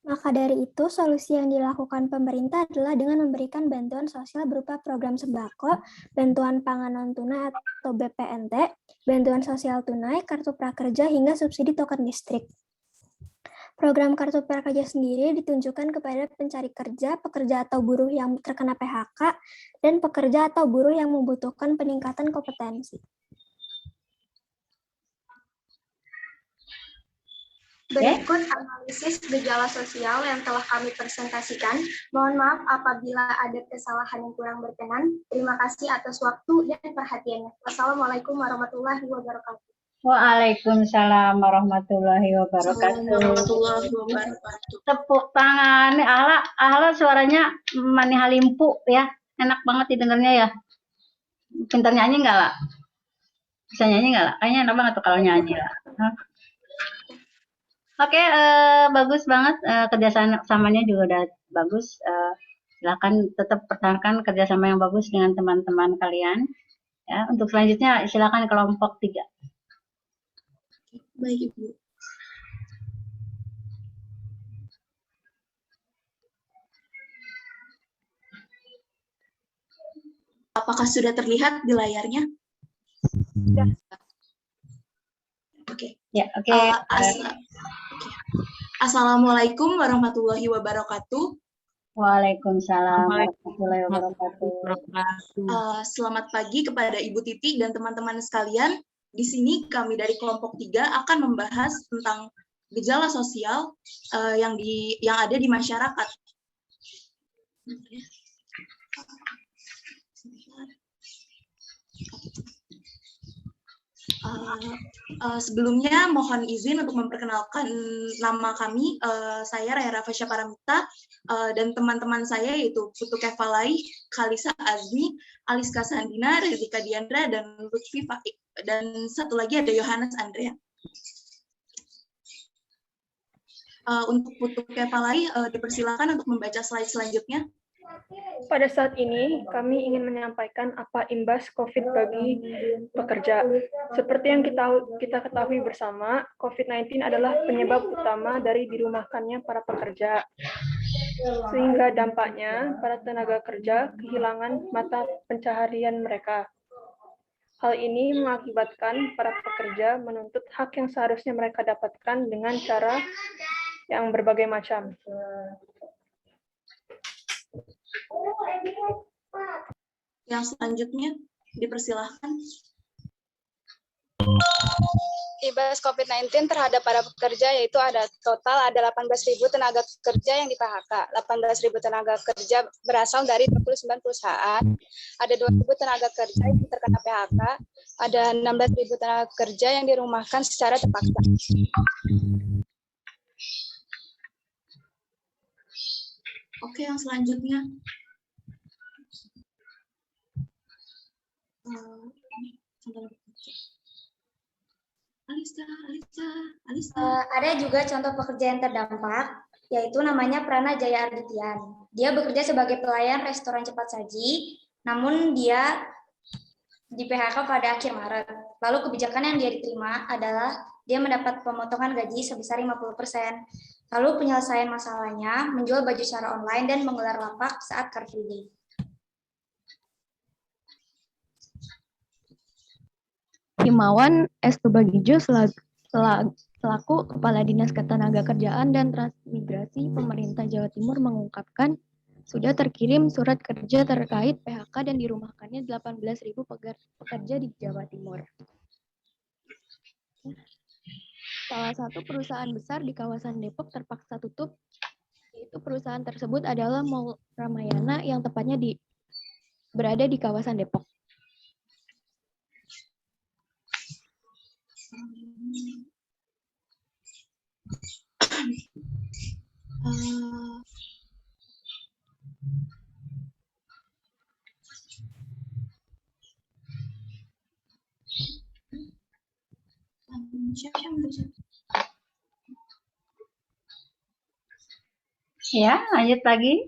Maka dari itu, solusi yang dilakukan pemerintah adalah dengan memberikan bantuan sosial berupa program sembako, bantuan pangan non-tunai atau BPNT, bantuan sosial tunai, kartu prakerja, hingga subsidi token listrik. Program kartu prakerja sendiri ditunjukkan kepada pencari kerja, pekerja atau buruh yang terkena PHK, dan pekerja atau buruh yang membutuhkan peningkatan kompetensi. Berikut analisis gejala sosial yang telah kami presentasikan. Mohon maaf apabila ada kesalahan yang kurang berkenan. Terima kasih atas waktu dan perhatiannya. Wassalamualaikum warahmatullahi wabarakatuh. Waalaikumsalam warahmatullahi Assalamualaikum wabarakatuh. warahmatullahi wabarakatuh. Tepuk tangan. Nih, Ahla suaranya mani halimpu ya. Enak banget didengarnya ya. Pintar nyanyi nggak lah? Bisa nyanyi nggak lah? Kayaknya enak banget tuh kalau nyanyi lah. Oke, bagus banget. Kerjasamanya juga udah bagus. Silakan tetap pertahankan kerjasama yang bagus dengan teman-teman kalian. Ya, untuk selanjutnya silakan kelompok 3. Baik, Ibu. Apakah sudah terlihat di layarnya? Sudah. Oke. Ya, oke. Assalamualaikum warahmatullahi wabarakatuh. Waalaikumsalam warahmatullahi wabarakatuh. Selamat pagi kepada Ibu Titi dan teman-teman sekalian. Di sini kami dari kelompok 3 akan membahas tentang gejala sosial yang ada di masyarakat. Sebelumnya mohon izin untuk memperkenalkan nama kami. Saya Raya Rafasya Paramita dan teman-teman saya yaitu Putu Kefalai, Kalisa Azmi, Aliska Sandina, Rezika Diandra, dan Lutfi Faik. Dan satu lagi ada Yohanes Andrea. Untuk Putu Kefalai dipersilakan untuk membaca slide selanjutnya. Pada saat ini, kami ingin menyampaikan apa imbas COVID bagi pekerja. Seperti yang kita ketahui bersama, COVID-19 adalah penyebab utama dari dirumahkannya para pekerja. Sehingga dampaknya, para tenaga kerja kehilangan mata pencaharian mereka. Hal ini mengakibatkan para pekerja menuntut hak yang seharusnya mereka dapatkan dengan cara yang berbagai macam. Yang selanjutnya dipersilahkan. Imbas COVID-19 terhadap para pekerja yaitu total ada 18.000 tenaga kerja yang di PHK. 18.000 tenaga kerja berasal dari 29 perusahaan. Ada 2.000 tenaga kerja yang terkena PHK. Ada 16.000 tenaga kerja yang dirumahkan secara terpaksa. Oke, yang selanjutnya. Ada juga contoh pekerja yang terdampak, yaitu namanya Prana Jaya Arditian. Dia bekerja sebagai pelayan restoran cepat saji, namun dia di PHK pada akhir Maret. Lalu kebijakan yang dia diterima adalah dia mendapat pemotongan gaji sebesar 50%. Lalu penyelesaian masalahnya menjual baju secara online dan menggelar lapak saat Car Free Day. Himawan S. Tubagijo selaku Kepala Dinas Ketenagakerjaan dan Transmigrasi Pemerintah Jawa Timur mengungkapkan sudah terkirim surat kerja terkait PHK dan dirumahkannya 18.000 pekerja di Jawa Timur. Salah satu perusahaan besar di kawasan Depok terpaksa tutup, yaitu perusahaan tersebut adalah Mall Ramayana yang tepatnya berada di kawasan Depok. Ya, lanjut lagi.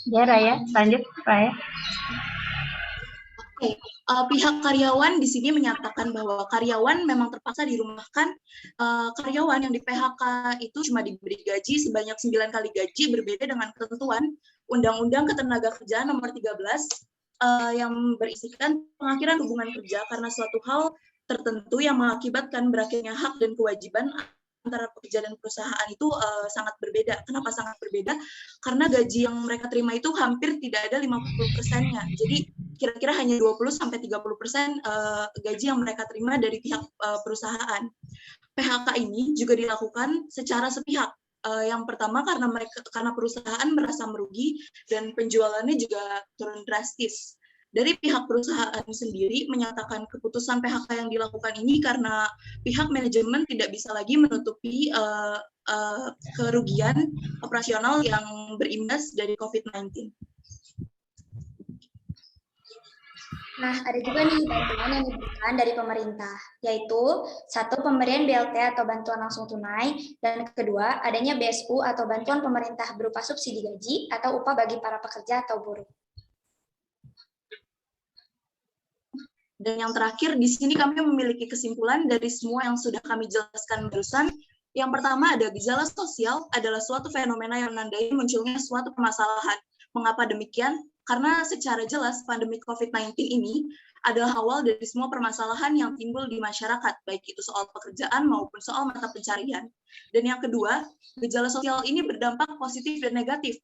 Ya, Raya, lanjut, Raya. Oke, pihak karyawan di sini menyatakan bahwa karyawan memang terpaksa dirumahkan. Karyawan yang di PHK itu cuma diberi gaji sebanyak 9 kali gaji, berbeda dengan ketentuan Undang-Undang Ketenagakerjaan Nomor 13 yang berisikan pengakhiran hubungan kerja karena suatu hal tertentu yang mengakibatkan berakhirnya hak dan kewajiban antara pekerja dan perusahaan itu sangat berbeda. Kenapa sangat berbeda? Karena gaji yang mereka terima itu hampir tidak ada 50%-nya. Jadi kira-kira hanya 20-30% gaji yang mereka terima dari pihak perusahaan. PHK ini juga dilakukan secara sepihak. Yang pertama karena perusahaan merasa merugi dan penjualannya juga turun drastis. Dari pihak perusahaan sendiri menyatakan keputusan PHK yang dilakukan ini karena pihak manajemen tidak bisa lagi menutupi kerugian operasional yang berimbas dari COVID-19. Nah, ada juga nih bantuan yang diberikan dari pemerintah, yaitu satu, pemberian BLT atau bantuan langsung tunai, dan kedua, adanya BSU atau bantuan pemerintah berupa subsidi gaji atau upah bagi para pekerja atau buruh. Dan yang terakhir, di sini kami memiliki kesimpulan dari semua yang sudah kami jelaskan barusan. Yang pertama, ada gejala sosial adalah suatu fenomena yang menandai munculnya suatu permasalahan. Mengapa demikian? Karena secara jelas pandemi COVID-19 ini adalah awal dari semua permasalahan yang timbul di masyarakat, baik itu soal pekerjaan maupun soal mata pencarian. Dan yang kedua, gejala sosial ini berdampak positif dan negatif.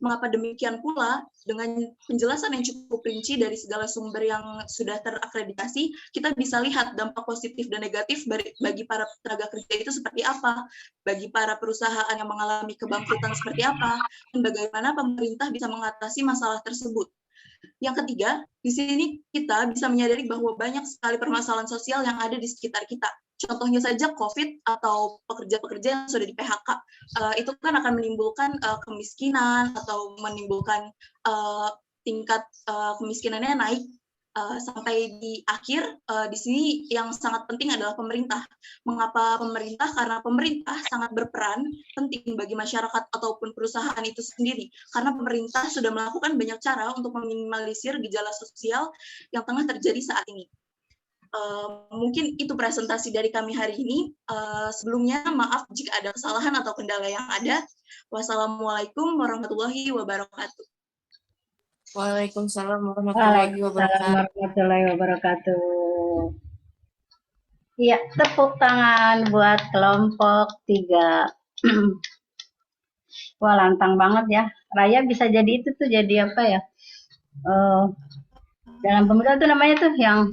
Mengapa demikian pula, dengan penjelasan yang cukup rinci dari segala sumber yang sudah terakreditasi, kita bisa lihat dampak positif dan negatif bagi para tenaga kerja itu seperti apa, bagi para perusahaan yang mengalami kebangkrutan seperti apa, dan bagaimana pemerintah bisa mengatasi masalah tersebut. Yang ketiga, di sini kita bisa menyadari bahwa banyak sekali permasalahan sosial yang ada di sekitar kita. Contohnya saja COVID atau pekerja-pekerja yang sudah di PHK, itu kan akan menimbulkan kemiskinan atau menimbulkan tingkat kemiskinannya naik sampai di akhir. Di sini yang sangat penting adalah pemerintah. Mengapa pemerintah? Karena pemerintah sangat berperan penting bagi masyarakat ataupun perusahaan itu sendiri. Karena pemerintah sudah melakukan banyak cara untuk meminimalisir gejala sosial yang tengah terjadi saat ini. Mungkin itu presentasi dari kami hari ini. Sebelumnya maaf jika ada kesalahan atau kendala yang ada. Wassalamualaikum warahmatullahi wabarakatuh. Waalaikumsalam warahmatullahi wabarakatuh. Warahmatullahi wabarakatuh. Iya, tepuk tangan buat kelompok 3. Wah, lantang banget ya. Raya bisa jadi itu tuh, jadi apa ya? Dalam pemilihan tuh namanya tuh yang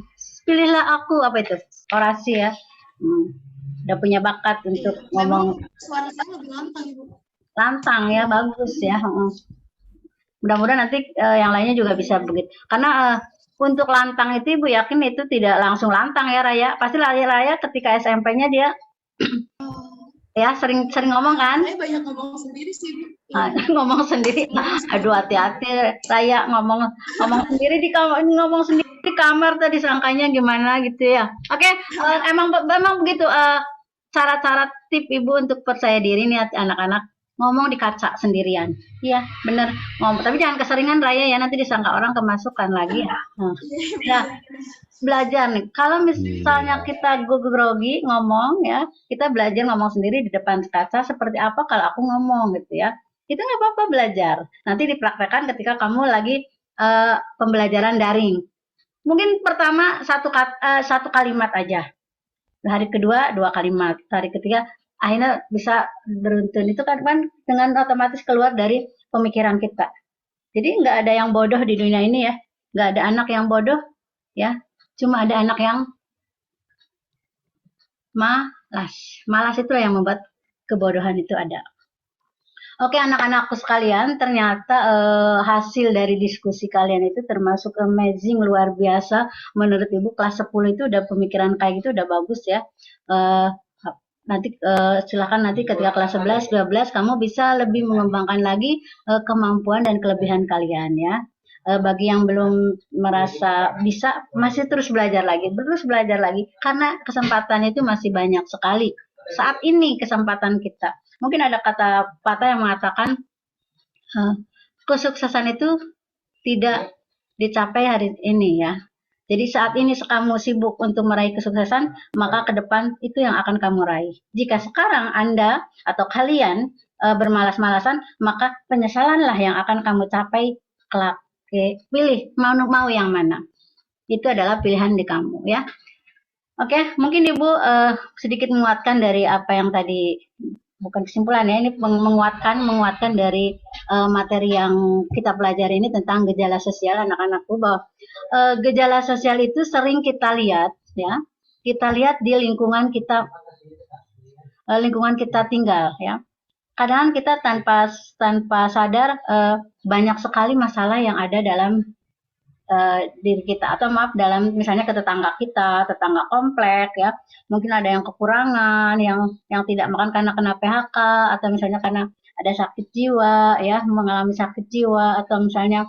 pilihlah aku, apa itu? Orasi ya. Udah punya bakat untuk ngomong. Suara saya lebih lantang, Ibu. Lantang ya, bagus ya. Mudah-mudahan nanti yang lainnya juga bisa begitu. Karena untuk lantang itu Ibu yakin itu tidak langsung lantang ya Raya. Pasti Raya ketika SMP-nya dia ya sering ngomong kan? Saya banyak ngomong sendiri sih, Bu. Ngomong sendiri. Aduh, hati-hati Raya ngomong sendiri di kamar, ngomong sendiri di kamar tadi, sangkanya gimana gitu ya. Oke, emang begitu cara-cara tip Ibu untuk percaya diri nih anak-anak. Ngomong di kaca sendirian. Iya, bener. Ngomong, tapi jangan keseringan Raya ya, nanti disangka orang kemasukan lagi ya. Nah, belajar nih. Kalau misalnya kita grogi ngomong ya, kita belajar ngomong sendiri di depan kaca seperti apa kalau aku ngomong gitu ya. Itu nggak apa-apa, belajar. Nanti dipraktekkan ketika kamu lagi pembelajaran daring. Mungkin pertama satu kalimat aja. Hari kedua 2 kalimat. Hari ketiga akhirnya bisa beruntun. Itu kan dengan otomatis keluar dari pemikiran kita. Jadi nggak ada yang bodoh di dunia ini ya. Nggak ada anak yang bodoh ya. Cuma ada anak yang malas. Malas itu yang membuat kebodohan itu ada. Oke anak-anakku sekalian, ternyata hasil dari diskusi kalian itu termasuk amazing, luar biasa. Menurut Ibu kelas 10 itu udah pemikiran kayak gitu udah bagus ya. Nanti silakan nanti ketika kelas 11, 12 kamu bisa lebih mengembangkan lagi kemampuan dan kelebihan kalian ya. Bagi yang belum merasa bisa, masih terus belajar lagi karena kesempatan itu masih banyak sekali. Saat ini kesempatan kita. Mungkin ada kata patah yang mengatakan kesuksesan itu tidak dicapai hari ini ya. Jadi saat ini kamu sibuk untuk meraih kesuksesan, maka ke depan itu yang akan kamu raih. Jika sekarang Anda atau kalian bermalas-malasan, maka penyesalanlah yang akan kamu capai kelak. Oke, pilih mau yang mana. Itu adalah pilihan di kamu ya. Oke, mungkin Ibu sedikit menguatkan dari apa yang tadi, bukan kesimpulan ya, ini menguatkan dari materi yang kita pelajari ini tentang gejala sosial anak-anakku, bahwa gejala sosial itu sering kita lihat ya, kita lihat di lingkungan kita tinggal ya. Kadang kita tanpa sadar banyak sekali masalah yang ada dalam diri kita, atau maaf, dalam misalnya ke tetangga kita, tetangga komplek ya, mungkin ada yang kekurangan, yang tidak makan karena kena PHK, atau misalnya karena ada sakit jiwa ya, mengalami sakit jiwa, atau misalnya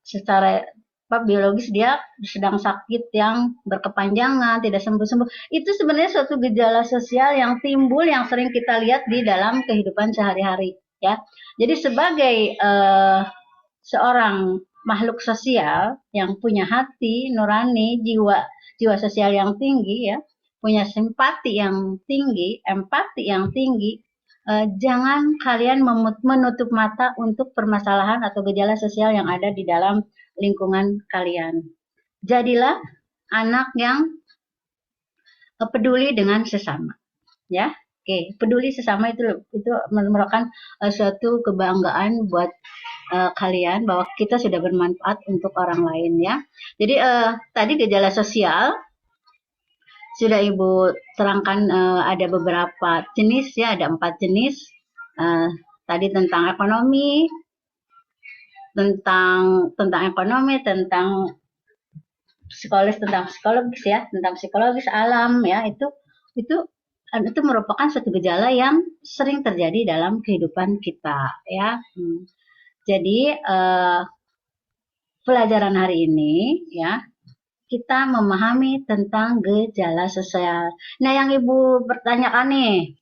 secara biologis dia sedang sakit yang berkepanjangan, tidak sembuh-sembuh. Itu sebenarnya suatu gejala sosial yang timbul, yang sering kita lihat di dalam kehidupan sehari-hari ya. Jadi sebagai seorang makhluk sosial yang punya hati nurani, jiwa sosial yang tinggi ya, punya simpati yang tinggi, empati yang tinggi, jangan kalian menutup mata untuk permasalahan atau gejala sosial yang ada di dalam lingkungan kalian. Jadilah anak yang peduli dengan sesama, ya. Oke, peduli sesama itu merupakan suatu kebanggaan buat kalian bahwa kita sudah bermanfaat untuk orang lain ya. Jadi tadi gejala sosial sudah Ibu terangkan, ada beberapa jenis ya, ada 4 jenis. Tadi tentang ekonomi, tentang psikologis ya, tentang psikologis alam ya, itu merupakan suatu gejala yang sering terjadi dalam kehidupan kita ya. Jadi pelajaran hari ini ya, kita memahami tentang gejala sosial. Nah, yang Ibu pertanyakan nih,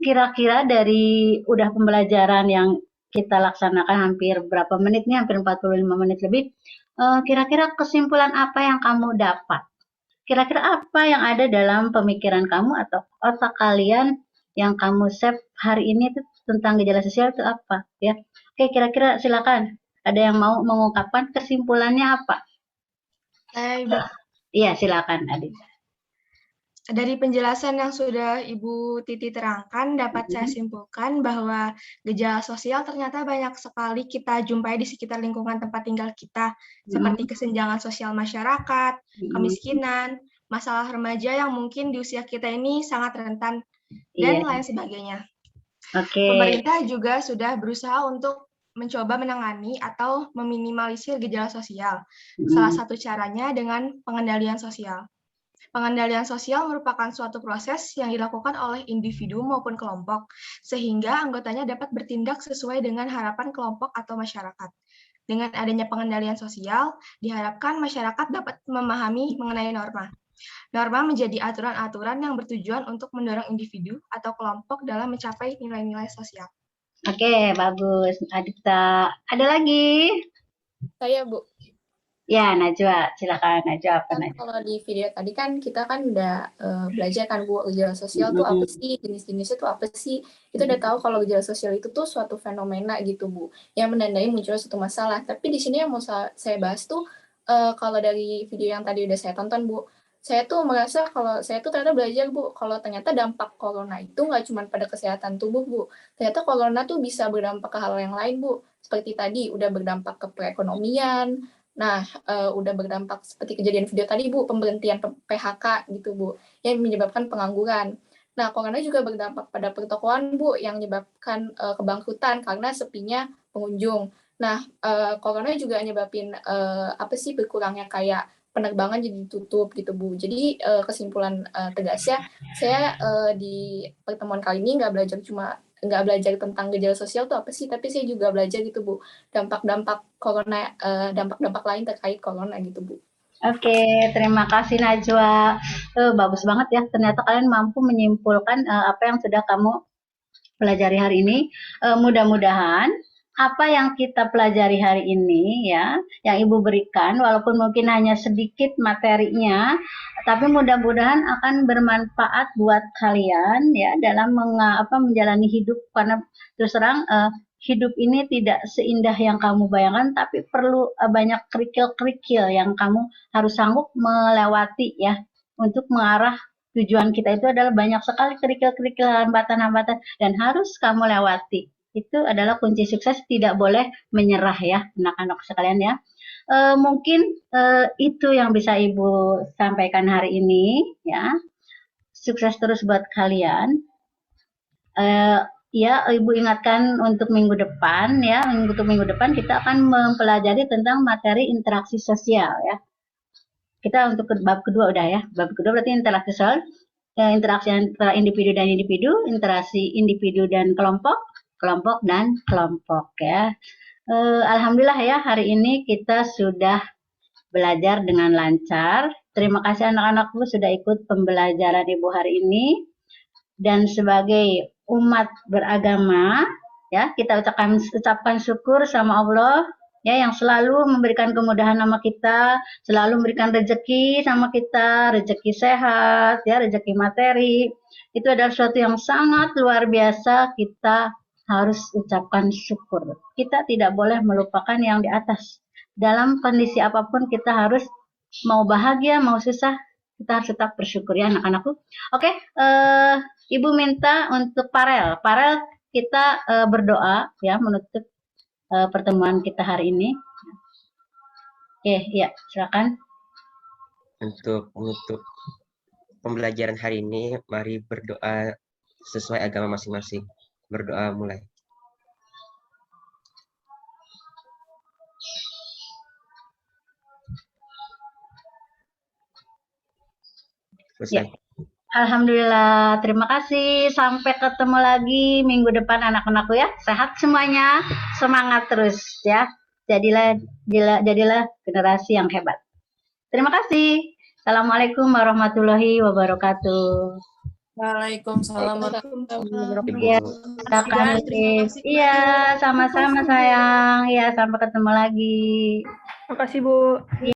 kira-kira dari udah pembelajaran yang kita laksanakan hampir berapa menit nih, hampir 45 menit lebih, kira-kira kesimpulan apa yang kamu dapat? Kira-kira apa yang ada dalam pemikiran kamu atau otak kalian yang kamu save hari ini itu tentang gejala sosial itu apa? Ya, oke, kira-kira silakan. Ada yang mau mengungkapkan kesimpulannya apa? Iya, silakan Adik. Dari penjelasan yang sudah Ibu Titi terangkan, dapat saya simpulkan bahwa gejala sosial ternyata banyak sekali kita jumpai di sekitar lingkungan tempat tinggal kita, seperti kesenjangan sosial masyarakat, kemiskinan, masalah remaja yang mungkin di usia kita ini sangat rentan, dan lain sebagainya. Pemerintah juga sudah berusaha untuk mencoba menangani atau meminimalisir gejala sosial. Salah satu caranya dengan pengendalian sosial. Pengendalian sosial merupakan suatu proses yang dilakukan oleh individu maupun kelompok, sehingga anggotanya dapat bertindak sesuai dengan harapan kelompok atau masyarakat. Dengan adanya pengendalian sosial, diharapkan masyarakat dapat memahami mengenai norma. Norma menjadi aturan-aturan yang bertujuan untuk mendorong individu atau kelompok dalam mencapai nilai-nilai sosial. Oke, bagus. Adita, ada lagi? Saya, Bu. Ya, Najwa, silakan Najwa. Apa Najwa? Kalau di video tadi kan kita kan udah belajar kan Bu, gejala sosial tuh apa sih, jenis-jenisnya tuh apa sih. Kita udah tahu kalau gejala sosial itu tuh suatu fenomena gitu Bu, yang menandai munculnya suatu masalah. Tapi di sini yang mau saya bahas tuh kalau dari video yang tadi udah saya tonton Bu, saya tuh merasa kalau saya tuh ternyata belajar Bu, kalau ternyata dampak corona itu nggak cuma pada kesehatan tubuh Bu, ternyata corona tuh bisa berdampak ke hal yang lain Bu, seperti tadi udah berdampak ke perekonomian. Nah, udah berdampak seperti kejadian video tadi Bu, pemberhentian PHK gitu Bu, yang menyebabkan pengangguran. Nah, corona juga berdampak pada pertokoan Bu, yang menyebabkan kebangkrutan karena sepinya pengunjung. Nah, corona juga nyebabin berkurangnya kayak penerbangan jadi ditutup gitu Bu. Jadi kesimpulan tegasnya, saya di pertemuan kali ini nggak belajar tentang gejala sosial itu apa sih, tapi saya juga belajar gitu Bu, dampak-dampak corona, dampak-dampak lain terkait corona gitu Bu. Oke, terima kasih Najwa. Bagus banget ya, ternyata kalian mampu menyimpulkan apa yang sudah kamu pelajari hari ini. Mudah-mudahan apa yang kita pelajari hari ini ya, yang Ibu berikan, walaupun mungkin hanya sedikit materinya, tapi mudah-mudahan akan bermanfaat buat kalian ya dalam menjalani hidup, karena terus terang hidup ini tidak seindah yang kamu bayangkan, tapi perlu banyak kerikil-kerikil yang kamu harus sanggup melewati ya, untuk mengarah tujuan kita itu adalah banyak sekali kerikil-kerikil, hambatan-hambatan, dan harus kamu lewati. Itu adalah kunci sukses, tidak boleh menyerah ya anak-anak sekalian ya. Mungkin itu yang bisa Ibu sampaikan hari ini ya. Sukses terus buat kalian. ya Ibu ingatkan untuk minggu depan ya, untuk minggu depan kita akan mempelajari tentang materi interaksi sosial ya. Kita untuk bab kedua udah ya. Bab kedua berarti interaksi sosial, interaksi antara individu dan individu, interaksi individu dan kelompok, kelompok dan kelompok ya. Alhamdulillah ya hari ini kita sudah belajar dengan lancar. Terima kasih anak-anakku sudah ikut pembelajaran Ibu hari ini. Dan sebagai umat beragama, ya kita ucapkan syukur sama Allah ya yang selalu memberikan kemudahan sama kita, selalu memberikan rezeki sama kita, rezeki sehat, ya rezeki materi. Itu adalah sesuatu yang sangat luar biasa, kita harus ucapkan syukur. Kita tidak boleh melupakan yang di atas. Dalam kondisi apapun kita harus mau bahagia, mau susah, kita harus tetap bersyukur ya anak-anakku. Oke, Ibu minta untuk Parel. Parel kita berdoa ya menutup pertemuan kita hari ini. Oke, ya silakan. Untuk menutup pembelajaran hari ini, mari berdoa sesuai agama masing-masing. Berdoa mulai. Selesai. Ya. Alhamdulillah, terima kasih. Sampai ketemu lagi minggu depan anak-anakku ya. Sehat semuanya, semangat terus ya. Jadilah generasi yang hebat. Terima kasih. Assalamualaikum warahmatullahi wabarakatuh. Waalaikumsalam warahmatullahi Iya, wabarakatuh. iya, sama-sama sayang. Iya, sampai ketemu lagi. Makasih Bu.